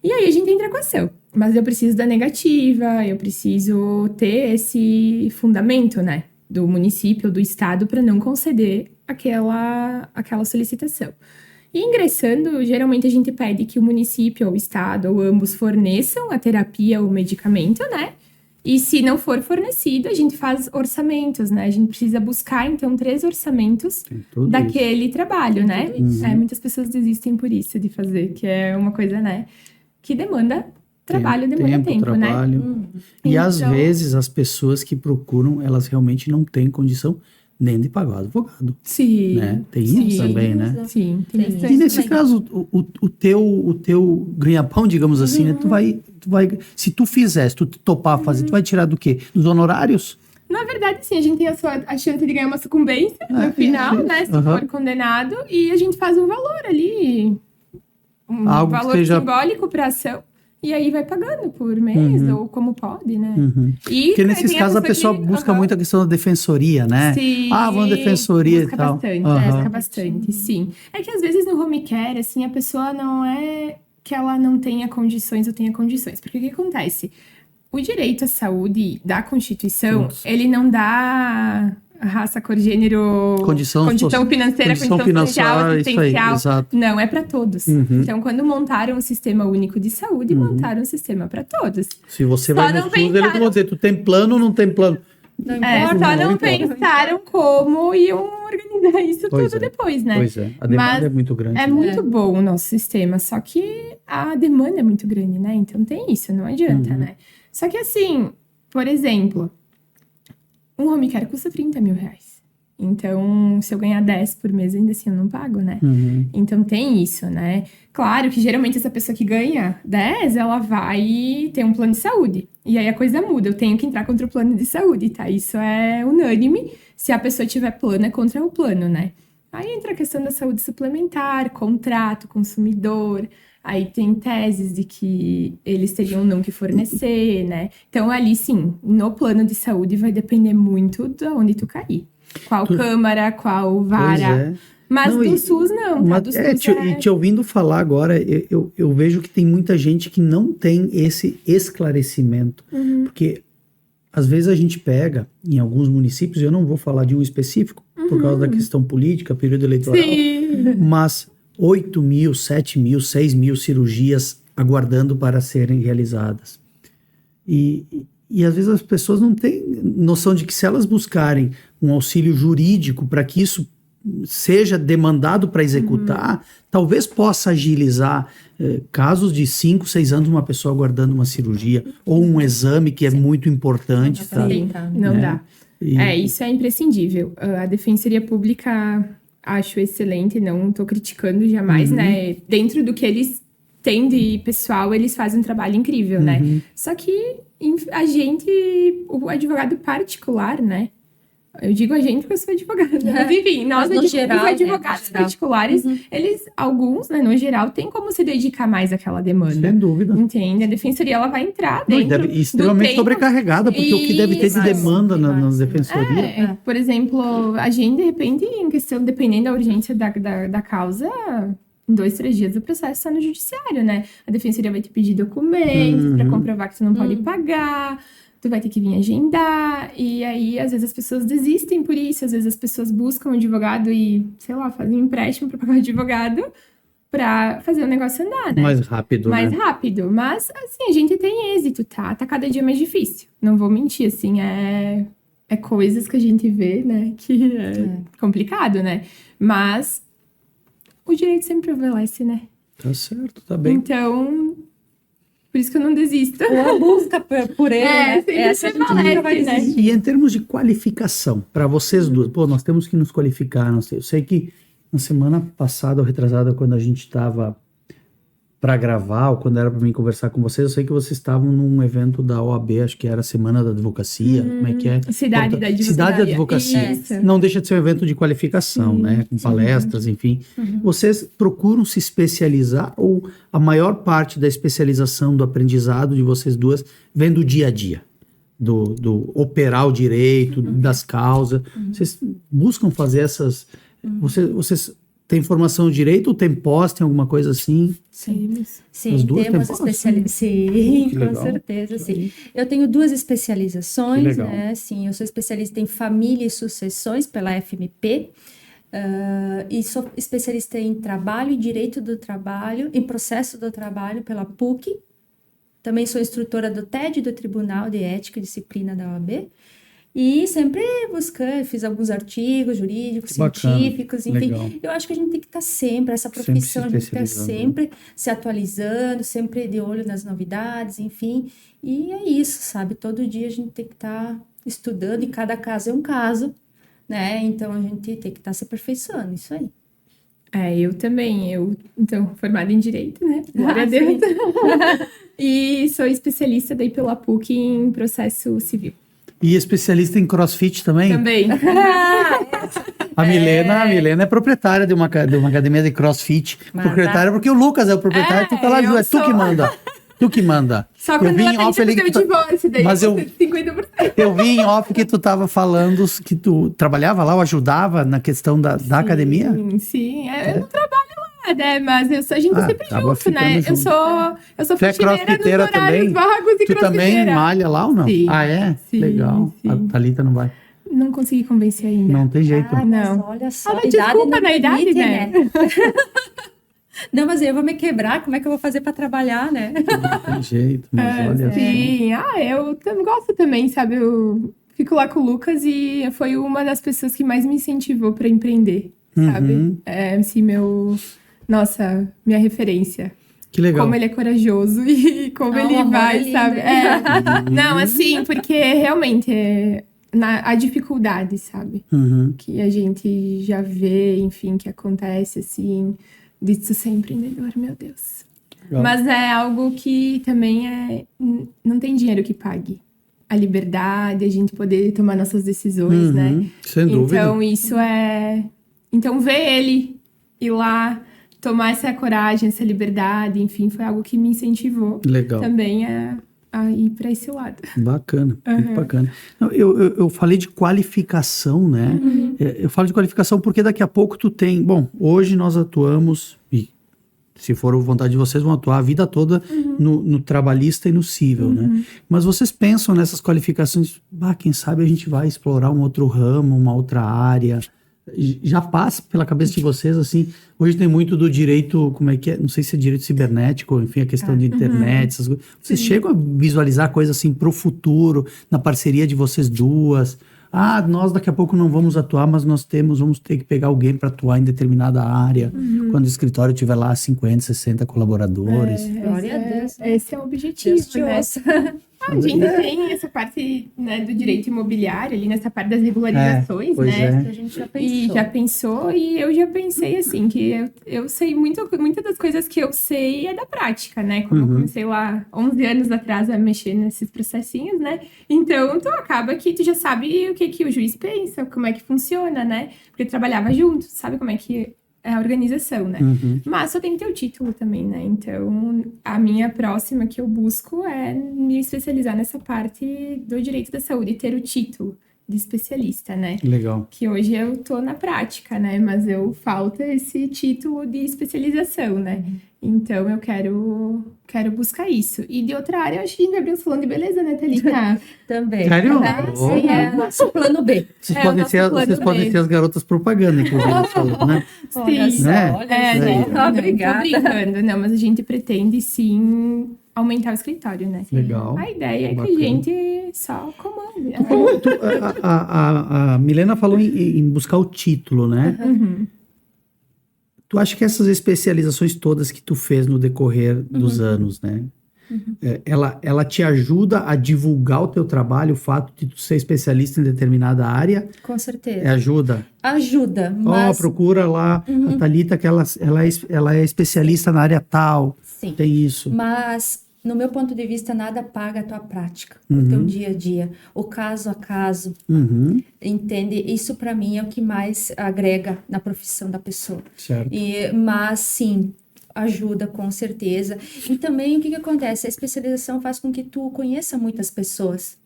E aí a gente entra com ação. Mas eu preciso da negativa, eu preciso ter esse fundamento, né? Do município, do estado, para não conceder aquela solicitação. E ingressando, geralmente a gente pede que o município ou o estado ou ambos forneçam a terapia ou o medicamento, né? E se não for fornecido, a gente faz orçamentos, né? A gente precisa buscar, então, 3 orçamentos daquele trabalho, né? Muitas pessoas desistem por isso de fazer, que é uma coisa, né? Que demanda trabalho, demanda tempo, trabalho. né? E então, às vezes as pessoas que procuram, elas realmente não têm condição nem de pagar o advogado. Sim. Né? Tem isso também, né? Sim, tem bastante. E nesse caso, o teu ganha-pão, digamos assim, né? Tu vai, se tu fizer, se tu topar fazer, tu vai tirar do quê? Dos honorários? Na verdade, sim, a gente tem a chance de ganhar uma sucumbência no final, né? Se for condenado, e a gente faz um valor ali, algo valor simbólico para ação. E aí vai pagando por mês, ou como pode, né? E porque nesses casos a pessoa busca muito a questão da defensoria, né? Sim, vamos defensoria e tal. Busca bastante, sim. É que às vezes no home care, assim, a pessoa não é que ela não tenha condições ou tenha condições. Porque o que acontece? O direito à saúde da Constituição, ele não dá raça, cor, gênero, condição financeira, condição social, assistencial. Não, é para todos. Então, quando montaram o Sistema Único de Saúde, montaram um sistema para todos. Se você vai no SUS, eles vão dizer, tu tem plano ou não tem plano? Só não pensaram como iam organizar isso tudo depois, né? Pois é, a demanda é muito grande. É muito bom o nosso sistema, só que a demanda é muito grande, né? Então tem isso, não adianta, né? Só que assim, por exemplo, um home care custa 30 mil reais. Então, se eu ganhar 10 por mês, ainda assim eu não pago, né? Então tem isso, né? Claro que geralmente essa pessoa que ganha 10, ela vai ter um plano de saúde. E aí a coisa muda, eu tenho que entrar contra o plano de saúde, tá? Isso é unânime. Se a pessoa tiver plano, é contra o plano, né? Aí entra a questão da saúde suplementar, contrato, consumidor. Aí tem teses de que eles teriam não que fornecer, né? Então ali, sim, no plano de saúde vai depender muito de onde tu cair. Qual câmara, qual vara. Mas do SUS não, tá? Do SUS E te ouvindo falar agora, eu vejo que tem muita gente que não tem esse esclarecimento. Porque às vezes a gente pega em alguns municípios, eu não vou falar de um específico, por causa da questão política, período eleitoral, mas 8 mil, 7 mil, 6 mil cirurgias aguardando para serem realizadas. E às vezes as pessoas não têm noção de que se elas buscarem um auxílio jurídico para que isso seja demandado para executar, talvez possa agilizar casos de 5, 6 anos uma pessoa aguardando uma cirurgia ou um exame que é muito importante. Não dá. Isso é imprescindível. A Defensoria Pública acho excelente, não estou criticando jamais, né? Dentro do que eles têm de pessoal, eles fazem um trabalho incrível, né? Só que a gente, o advogado particular, né? Eu digo a gente porque eu sou advogada. Mas enfim, nós os advogados particulares, eles, alguns, né, no geral, têm como se dedicar mais àquela demanda. Sem dúvida. Entende? A defensoria, ela vai entrar dentro extremamente sobrecarregada, porque o que deve ter de demanda na defensoria. Por exemplo, a gente, de repente, em questão, dependendo da urgência da causa, em 2, 3 dias o processo está no judiciário, né? A defensoria vai te pedir documentos para comprovar que tu não pode pagar. Tu vai ter que vir agendar, e aí às vezes as pessoas desistem por isso, às vezes as pessoas buscam um advogado e, sei lá, fazem um empréstimo para pagar o advogado para fazer o negócio andar, né? Mais rápido, rápido, mas assim, a gente tem êxito, tá? Tá cada dia mais difícil, não vou mentir, assim, é coisas que a gente vê, né, que é complicado, né? Mas o direito sempre prevalece, né? Tá certo, tá bem. Então... Por isso que eu não desisto. Ou a busca por ele, né? Essa né? E em termos de qualificação, para vocês duas, nós temos que nos qualificar. Eu sei que na semana passada ou retrasada, quando a gente estava para gravar, ou quando era para mim conversar com vocês, eu sei que vocês estavam num evento da OAB, acho que era a Semana da Advocacia, como é que é? Cidade da Advocacia. Cidade da Advocacia. Isso. Não deixa de ser um evento de qualificação, né? Com palestras, enfim. Vocês procuram se especializar ou a maior parte da especialização do aprendizado de vocês duas vem do dia a dia? Do operar o direito, das causas. Vocês buscam fazer essas... Vocês têm formação de direito ou tem pós, tem alguma coisa assim? Sim, As duas temos têm pós? especializações. Sim, Que com legal. certeza, sim. Eu tenho 2 Que especializações, legal. né? Sim, eu sou especialista em família e sucessões pela FMP. E sou especialista em trabalho e direito do trabalho, em processo do trabalho pela PUC. Também sou instrutora do TED, do Tribunal de Ética e Disciplina da OAB. E sempre fiz alguns artigos jurídicos, Que bacana, científicos, enfim. legal. Eu acho que a gente tem que estar sempre, essa Sempre profissão, se a gente tem que estar especializando, sempre se atualizando, sempre de olho nas novidades, enfim. E é isso, sabe? Todo dia a gente tem que estar estudando, e cada caso é um caso, né? Então a gente tem que estar se aperfeiçoando, isso aí. Eu também. Então, formada em Direito, né? Glória a Ah, Deus. sim. E sou especialista daí pela PUC em processo civil. E especialista em CrossFit também? Também. A Milena é proprietária de uma academia de CrossFit. Manda. Proprietária porque o Lucas é o proprietário, tu tá lá, eu é tu que sou. manda. Tu que manda. Só quando vi ela em tem off que ali fazer o que tu- divórcio, daí Mas eu- 50%. Eu vi em off que tu tava falando que tu trabalhava lá ou ajudava na questão da academia? Sim. Eu não trabalho lá, né? Mas a gente Ah, sempre acaba junto, né? ficando Eu junto. sou Tu é faxineira nos crossfiteira horários também? vagos e Tu também crossfiteira. malha lá ou não? Sim. Ah, é? Sim, Legal. sim. A Thalita não vai. Não consegui convencer ainda. Não tem jeito. Ah, mas Não. olha só, mas desculpa na idade, permite, né? Não, mas eu vou me quebrar, como é que eu vou fazer para trabalhar, né? Não tem jeito, mas olha só. Sim, eu gosto também, sabe? Eu fico lá com o Lucas e foi uma das pessoas que mais me incentivou para empreender, sabe? Uhum. É, assim, minha referência. Que legal. Como ele é corajoso e como Ah, o ele amor vai, é lindo. sabe? Não, assim, porque realmente a dificuldade, sabe? Uhum. Que a gente já vê, enfim, que acontece, assim, de tu ser empreendedor, meu Deus. Legal. Mas é algo que também não tem dinheiro que pague. A liberdade, a gente poder tomar nossas decisões, né? Uhum. Sem dúvida. Então, isso é... Então, ver ele ir lá, tomar essa coragem, essa liberdade, enfim, foi algo que me incentivou Legal. também a ir para esse lado. Bacana, muito bacana. Não, eu falei de qualificação, né? Eu falo de qualificação porque daqui a pouco tu tem... Bom, hoje nós atuamos, e se for vontade de vocês, vão atuar a vida toda no trabalhista e no civil, né? Mas vocês pensam nessas qualificações, quem sabe a gente vai explorar um outro ramo, uma outra área... Já passa pela cabeça de vocês, assim, hoje tem muito do direito, como é que é? Não sei se é direito cibernético, enfim, a questão de internet, essas coisas. Vocês chegam a visualizar coisas assim pro futuro, na parceria de vocês duas? Nós daqui a pouco não vamos atuar, mas vamos ter que pegar alguém para atuar em determinada área, quando o escritório tiver lá 50, 60 colaboradores. Glória a Deus. Esse é o objetivo, Deus te né? ouça. A gente tem essa parte, né, do direito imobiliário ali, nessa parte das regularizações, pois né? é. A gente já E pensou. já pensou, e eu já pensei assim, que eu sei muitas das coisas que eu sei é da prática, né? Como eu comecei lá 11 anos atrás a mexer nesses processinhos, né? Então, tu acaba que tu já sabe o que o juiz pensa, como é que funciona, né? Porque tu trabalhava junto, sabe como é que é a organização, né? Mas só tem que ter o título também, né? Então, a minha próxima que eu busco é me especializar nessa parte do direito da saúde e ter o título de especialista, né? Legal. Que hoje eu tô na prática, né? Mas falta esse título de especialização, né? Então, eu quero buscar isso. E de outra área, eu acho que a gente vai abrir falando de beleza, né, Thalita? Também. Sério? Sim, é nosso plano B. Vocês É, podem o nosso ser, plano vocês podem B. ser as garotas propaganda, inclusive, falando, né? Olha Sim. só, Né? olha É, só. né? Não, Obrigada. tô brincando. Não, mas a gente pretende, sim, aumentar o escritório, né? Legal. A ideia é que Bacana. a gente só comande. né? A Milena falou em buscar o título, né? Tu acha que essas especializações todas que tu fez no decorrer dos anos, né? Ela te ajuda a divulgar o teu trabalho, o fato de tu ser especialista em determinada área? Com certeza. Ajuda? Ajuda, mas... Procura lá a Thalita, que ela é especialista na área tal. Sim. Tem isso. Mas, no meu ponto de vista, nada paga a tua prática, o teu dia a dia, o caso a caso, entende? Isso, para mim, é o que mais agrega na profissão da pessoa. Certo. Mas, sim, ajuda, com certeza. E também, o que acontece? A especialização faz com que tu conheça muitas pessoas.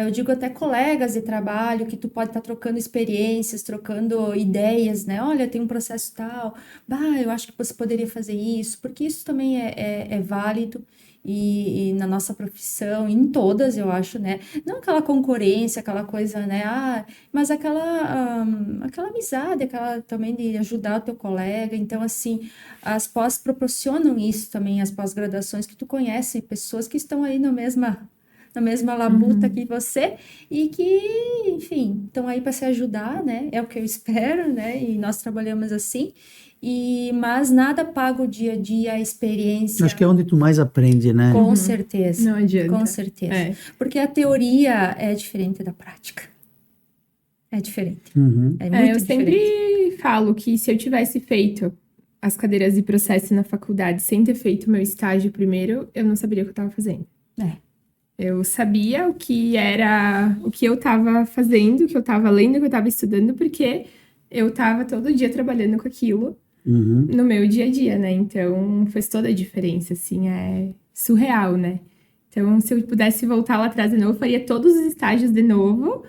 Eu digo até colegas de trabalho, que tu pode estar trocando experiências, trocando ideias, né? Olha, tem um processo tal, eu acho que você poderia fazer isso, porque isso também é válido e na nossa profissão, em todas, eu acho, né? Não aquela concorrência, aquela coisa, né? Mas aquela amizade, aquela também de ajudar o teu colega. Então, assim, as pós proporcionam isso também, as pós-graduações, que tu conhece pessoas que estão aí na mesma labuta que você e que, enfim, estão aí para se ajudar, né? É o que eu espero, né? E nós trabalhamos assim. Mas nada paga o dia a dia, a experiência. Acho que é onde tu mais aprende, né? Com certeza. Não adianta. Com certeza. Porque a teoria é diferente da prática. É diferente. É muito eu diferente. sempre falo que se eu tivesse feito as cadeiras de processo na faculdade sem ter feito meu estágio primeiro, eu não saberia o que eu estava fazendo. Eu sabia o que eu estava fazendo, o que eu estava lendo, o que eu estava estudando, porque eu estava todo dia trabalhando com aquilo no meu dia a dia, né? Então, fez toda a diferença, assim, é surreal, né? Então, se eu pudesse voltar lá atrás de novo, eu faria todos os estágios de novo,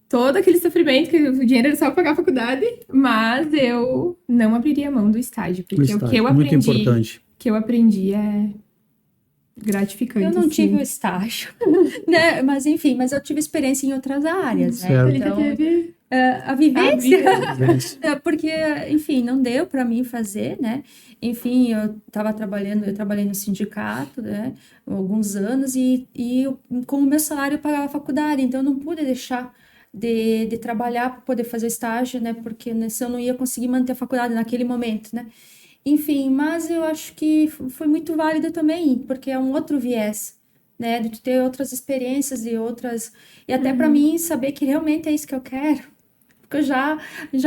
todo aquele sofrimento, que o dinheiro era só pagar a faculdade, mas eu não abriria mão do estágio, porque o que eu aprendi, muito importante. O que eu aprendi é gratificante. Eu não tive sim. o estágio, né? Mas enfim, mas eu tive experiência em outras áreas, né? Certo. Então, teve a vivência, Vivência. porque, enfim, não deu para mim fazer, né? Enfim, eu trabalhei no sindicato, né? Alguns anos e com o meu salário eu pagava a faculdade, então eu não pude deixar de trabalhar para poder fazer estágio, né? Porque senão eu não ia conseguir manter a faculdade naquele momento, né? Enfim, mas eu acho que foi muito válido também, porque é um outro viés, né? De tu ter outras experiências e até para mim saber que realmente é isso que eu quero, porque eu já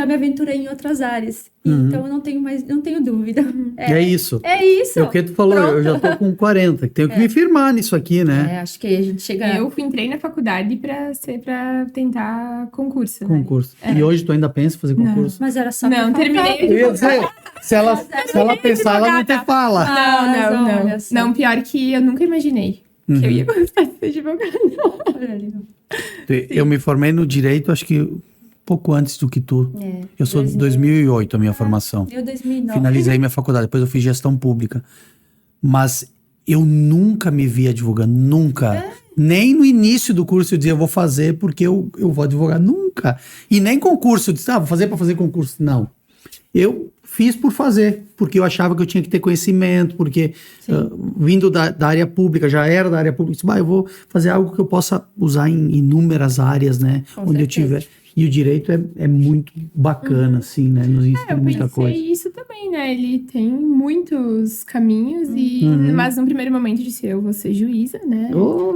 me aventurei em outras áreas. Então eu não tenho dúvida. É isso. É isso. É o que tu falou, Pronto. eu já tô com 40, tenho que me firmar nisso aqui, né? Acho que aí a gente chega... Eu entrei na faculdade pra tentar concurso, né? Concurso. E hoje tu ainda pensa em fazer concurso? Mas era só Não, pra terminei. faltar. Eu ia dizer, se ela pensar, ela não te fala. Olha só. Não, pior que eu nunca imaginei que eu ia gostar de ser advogada. Olha ali. Eu me formei no direito, acho que pouco antes do que tu. Eu sou de 2008, a minha formação. Eu 2009. Finalizei minha faculdade, depois eu fiz gestão pública. Mas eu nunca me vi advogando, nunca. Nem no início do curso eu dizia, eu vou fazer porque eu vou advogar, nunca. E nem concurso, eu disse, vou fazer para fazer concurso. Não. Eu fiz por fazer, porque eu achava que eu tinha que ter conhecimento, porque vindo da área pública, já era da área pública, eu vou fazer algo que eu possa usar em inúmeras áreas, né? Com onde certeza. eu tiver. E o direito é muito bacana, assim, né? Nos ensina muita Eu coisa. pensei isso também, né? Ele tem muitos caminhos, mas num primeiro momento disse, eu vou ser juíza, né?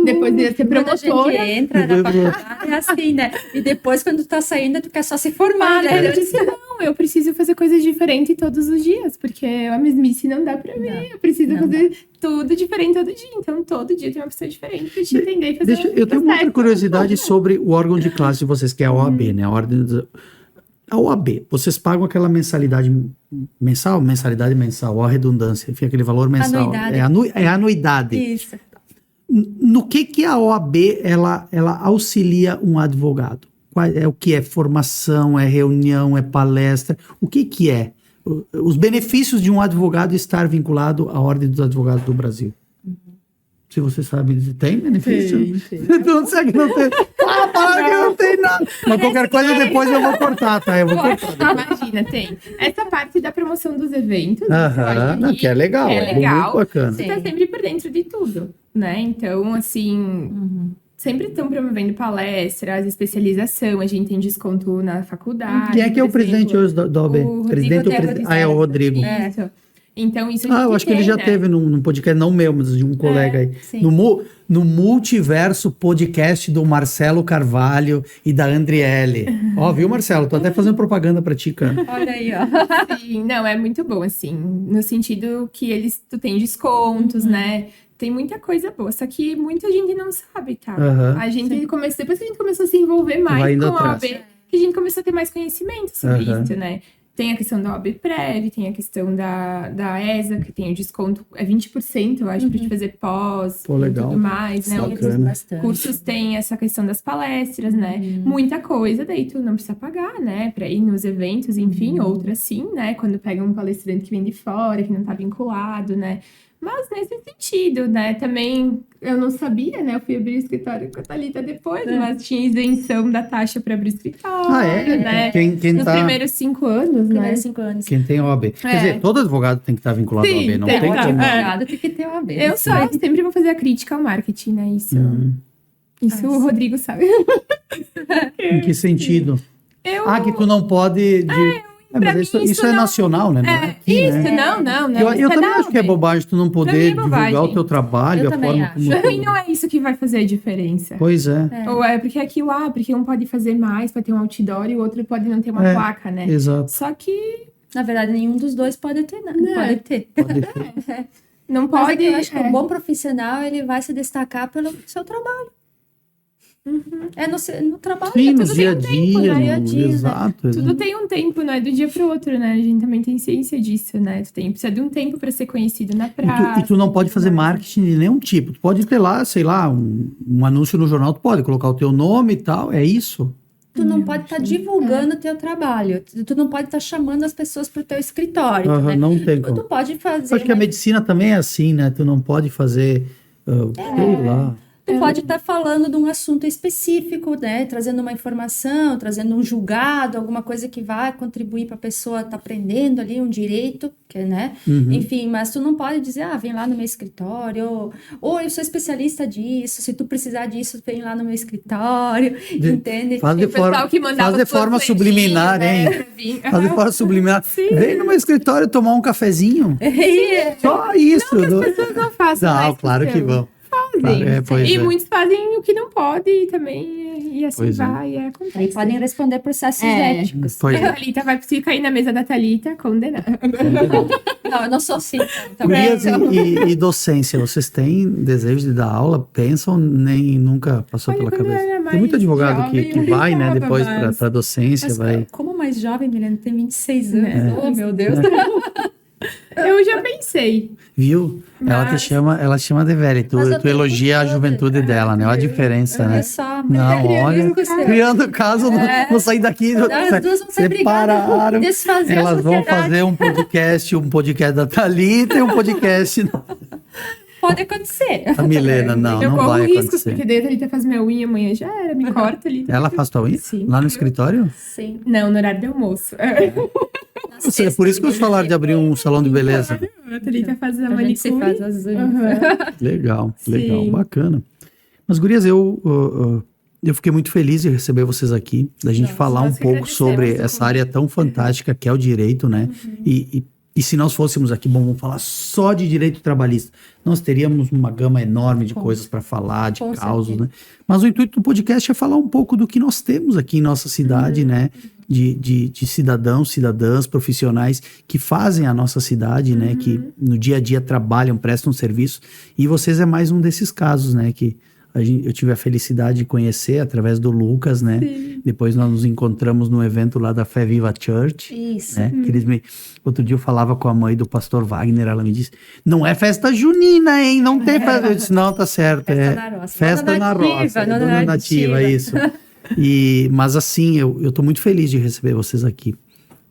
Depois de ser Quando a gente promotora. entra na faculdade, é assim, né? E depois, quando tu tá saindo, tu quer só se formar, né? Eu disse, não, eu preciso fazer coisas diferentes todos os dias, porque a mesmice não dá pra mim. Eu preciso fazer tudo diferente todo dia. Então, todo dia tem uma pessoa diferente pra te entender e fazer Eu tenho uma outra curiosidade sobre o órgão de classe de vocês, que é a OAB, né? A OAB, vocês pagam aquela mensalidade mensal, ó, a redundância, fica aquele valor mensal. Anuidade. É anuidade. Isso. No que a OAB, ela auxilia um advogado? É o que é formação, é reunião, é palestra? O que é? Os benefícios de um advogado estar vinculado à Ordem dos Advogados do Brasil. Se você sabe dizer, tem benefício? Tem. Tu não sabe que não tem. Fala que não tem nada. Mas qualquer coisa depois eu vou cortar, tá? Eu vou cortar. Imagina, tem. Essa parte da promoção dos eventos. Aham, que é legal. É legal. Muito bacana. Você tá sempre por dentro de tudo, né? Então, assim, sempre estão promovendo palestras, especialização, a gente tem desconto na faculdade. Quem é que é o por presidente exemplo. hoje da OAB? O Presidente ou Rodrigo presidente? Ah, é o Rodrigo. Isso. Então, isso a gente eu acho que ele já né? teve num podcast, não meu, mas de um colega aí. sim. No Multiverso Podcast do Marcelo Carvalho e da Andriele. Ó, viu, Marcelo? Tô até fazendo propaganda pra ti, cara. Olha aí, ó. Sim, não, é muito bom, assim, no sentido que tu tem descontos, né? Tem muita coisa boa, só que muita gente não sabe, tá? Aham. A gente depois que a gente começou a se envolver mais Vai indo com a OAB, atrás. que a gente começou a ter mais conhecimento sobre Aham. isso, né? Tem a questão da OAB Prévia, tem a questão da ESA, que tem o desconto, é 20%, eu acho, pra te fazer pós Pô, e legal. tudo mais, né? Bacana. Outros Bastante. cursos tem essa questão das palestras, né? Muita coisa, daí tu não precisa pagar, né? Pra ir nos eventos, enfim, outras sim, né? Quando pega um palestrante que vem de fora, que não tá vinculado, né? Mas nesse sentido, né? Também eu não sabia, né? Eu fui abrir o escritório com a Thalita depois, mas tinha isenção da taxa para abrir o escritório, né? Quem Nos tá... primeiros 5 anos, né? Primeiros 5 anos. Quem tem OAB. Quer dizer, todo advogado tem que estar vinculado Sim, ao OAB, não tem tem que tá. como. Advogado tem que ter OAB. Eu só sempre vou fazer a crítica ao marketing, né? Isso o Rodrigo sabe. Em que sentido? Eu... Que tu não pode... pra mas mim isso é não- nacional, né? Não é aqui, Isso, né? não. Eu isso também da acho que é OAB. bobagem tu não Pra mim poder é divulgar bobagem. o teu trabalho, Eu a também forma acho. como Pra tu... mim não é isso que vai fazer a diferença. Pois é, Ou é porque aquilo lá, porque um pode fazer mais, pode ter um outdoor e o outro pode não ter uma É. placa, né? exato. Só que Na verdade, nenhum dos dois pode ter, não. Pode ter. Pode ter. não Mas pode. é que eu acho que o bom profissional, ele vai se destacar pelo seu trabalho. É no trabalho. Sim, é no tudo dia a tem um tempo, dia, no dia a dia, né? exato. Tudo tem um tempo, não é do dia pro outro, né? A gente também tem ciência disso, né? Precisa de um tempo para ser conhecido na praça. E tu não pode fazer tudo mais. marketing de nenhum tipo. Tu pode ter lá, sei lá, um anúncio no jornal, tu pode colocar o teu nome e tal, é isso. Tu não pode estar divulgando o teu trabalho. Tu não pode estar chamando as pessoas para o teu escritório, Aham, né? não tem Tu como. pode fazer... Acho que a medicina também é assim, né? Tu não pode fazer, sei lá. Tu pode estar falando de um assunto específico, né? Trazendo uma informação, trazendo um julgado, alguma coisa que vai contribuir para a pessoa estar aprendendo ali um direito, né? Enfim, mas tu não pode dizer, vem lá no meu escritório, ou eu sou especialista disso, se tu precisar disso, vem lá no meu escritório, entende? Faz de O pessoal forma, que mandava faz de os forma panfletinhos, subliminar, né, hein? pra vir. Faz de forma subliminar. Vem no meu escritório tomar um cafezinho. Só isso. As pessoas não façam Não, mais claro que questão. vão. Claro, pois E é. muitos fazem o que não pode e também, e assim Pois é. vai, e acontece. Aí podem responder processos éticos. Pois A é. Thalita vai precisar cair na mesa da Thalita, condenada. Não, eu não sou assim. Gurias e docência, vocês têm desejo de dar aula? Pensam? Nem nunca passou Olha, pela quando eu cabeça? era Tem mais muito advogado jovem, que eu vai, né? pensava, Depois mas- para docência, Mas vai. como mais jovem, Milena, tem 26 anos. Oh, meu Deus. Eu já pensei. Viu? Ela te Mas- chama, ela te chama de velha. E Mas eu tu tenho elogia a costume. juventude dela, né? Olha a diferença, né? É só... Não, olha, criando caso, vou sair daqui. As duas vão ser separaram. brigadas, desfazer a Elas vão sociedade. fazer um podcast da Thalita e um podcast Pode acontecer. da Milena. Não, eu não corro vai riscos, acontecer. porque daí a Thalita faz minha unha amanhã, já era, me corta ali. Ela faz tua unha? Sim. Lá no escritório? Sim. Não, no horário de almoço. É por isso que eu falaram de abrir um salão de beleza. A Thalita faz a A gente se manicure. faz as unhas. Aham. Legal, Sim. bacana. Mas, gurias, eu fiquei muito feliz de receber vocês aqui, da gente falar um nós que pouco agradecemos sobre o essa convite. área tão fantástica que é o direito, né? E se nós fôssemos aqui, vamos falar só de direito trabalhista, nós teríamos uma gama enorme de coisas para falar, de Com causos, certeza. né? Mas o intuito do podcast é falar um pouco do que nós temos aqui em nossa cidade, né? De cidadãos, cidadãs, profissionais que fazem a nossa cidade, né? Que no dia a dia trabalham, prestam serviço. E vocês é mais um desses casos, né? Que eu tive a felicidade de conhecer através do Lucas, né? Depois nós nos encontramos no evento lá da Fé Viva Church. Isso. Né? Que eles outro dia eu falava com a mãe do pastor Wagner, ela me disse, não é festa junina, hein? Não tem festa. Eu disse, não, tá certo. Festa na roça. Festa Dona na nativa, roça. dona Dona nativa, nativa. isso. Mas assim, eu tô muito feliz de receber vocês aqui.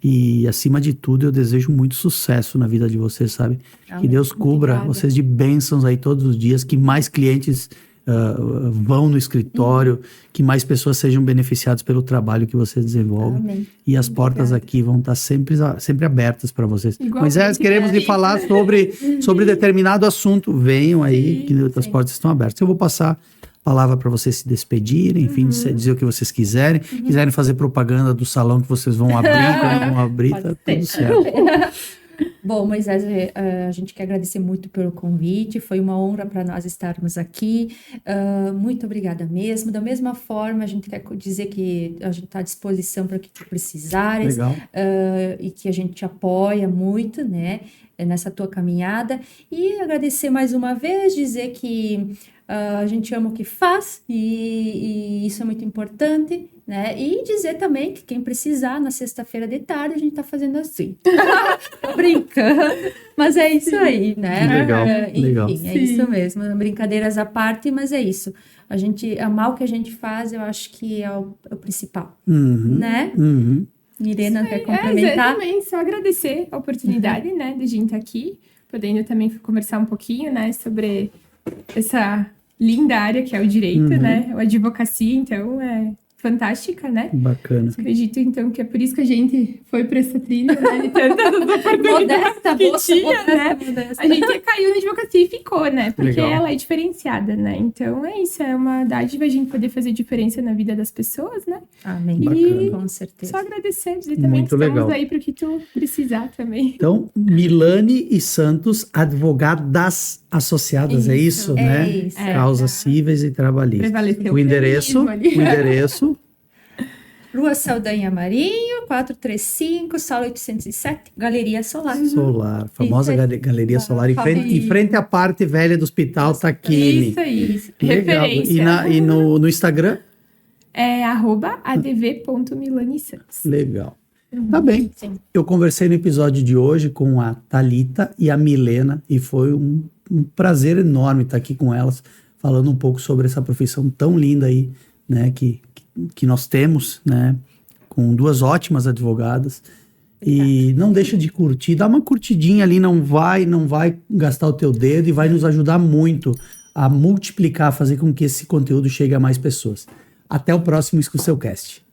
E acima de tudo, eu desejo muito sucesso na vida de vocês, sabe? Que Amém. Deus cubra Obrigada. vocês de bênçãos aí todos os dias, que mais clientes vão no escritório, que mais pessoas sejam beneficiadas pelo trabalho que vocês desenvolvem. Amém. E as portas aqui vão estar sempre abertas para vocês. Igualmente, Moisés, queremos né? lhe falar sobre determinado assunto. Venham aí, que as portas estão abertas. Eu vou passar a palavra para vocês se despedirem, enfim, dizer o que vocês quiserem. Quiserem fazer propaganda do salão que vocês vão abrir, quando vão abrir, tá tudo certo. Bom, Moisés, a gente quer agradecer muito pelo convite, foi uma honra para nós estarmos aqui, muito obrigada mesmo. Da mesma forma, a gente quer dizer que a gente está à disposição para o que tu precisares, Legal. E que a gente te apoia muito, né, nessa tua caminhada. E agradecer mais uma vez, dizer que a gente ama o que faz e isso é muito importante, né? E dizer também que quem precisar, na sexta-feira de tarde, a gente tá fazendo assim. Tô brincando, mas é isso aí, né? Legal, Enfim, legal. é isso mesmo. Brincadeiras à parte, mas é isso. A gente amar o que a gente faz, eu acho que é o principal, né? Mirena, quer complementar? Também, só agradecer a oportunidade, né, de a gente estar aqui, podendo também conversar um pouquinho, né, sobre essa linda área que é o direito, né, a advocacia, então é fantástica, né? Bacana. Acredito, então, que é por isso que a gente foi para essa trilha, né, de tantas oportunidades Modesta, que moça, tinha, né? modesta. A gente caiu na advocacia e ficou, né? Porque Legal. ela é diferenciada, né? Então, é isso, é uma dádiva a gente poder fazer diferença na vida das pessoas, né? Amém. Bacana. Com certeza. Só agradecer, dizer também Muito que estamos legal. aí para o que tu precisar também. Então, Milane e Santos, advogadas associadas, é isso, é né? isso. Causas cíveis e trabalhistas. Prevaleceu O endereço, feminismo ali. Rua Saldanha Marinho, 435, sala 807, Galeria Solar. Solar, famosa Isso aí. Galeria Solar, em frente, família. em frente à parte velha do Hospital Taquini. Isso aí, Legal. referência. E no Instagram? É @adv.milanisantos. Legal. Tá bem. Sim. Eu conversei no episódio de hoje com a Thalita e a Milena e foi um prazer enorme estar aqui com elas, falando um pouco sobre essa profissão tão linda aí, né, que nós temos, né, com duas ótimas advogadas. E não deixa de curtir, dá uma curtidinha ali, não vai gastar o teu dedo e vai nos ajudar muito a multiplicar, fazer com que esse conteúdo chegue a mais pessoas. Até o próximo Escuta Seu Cast.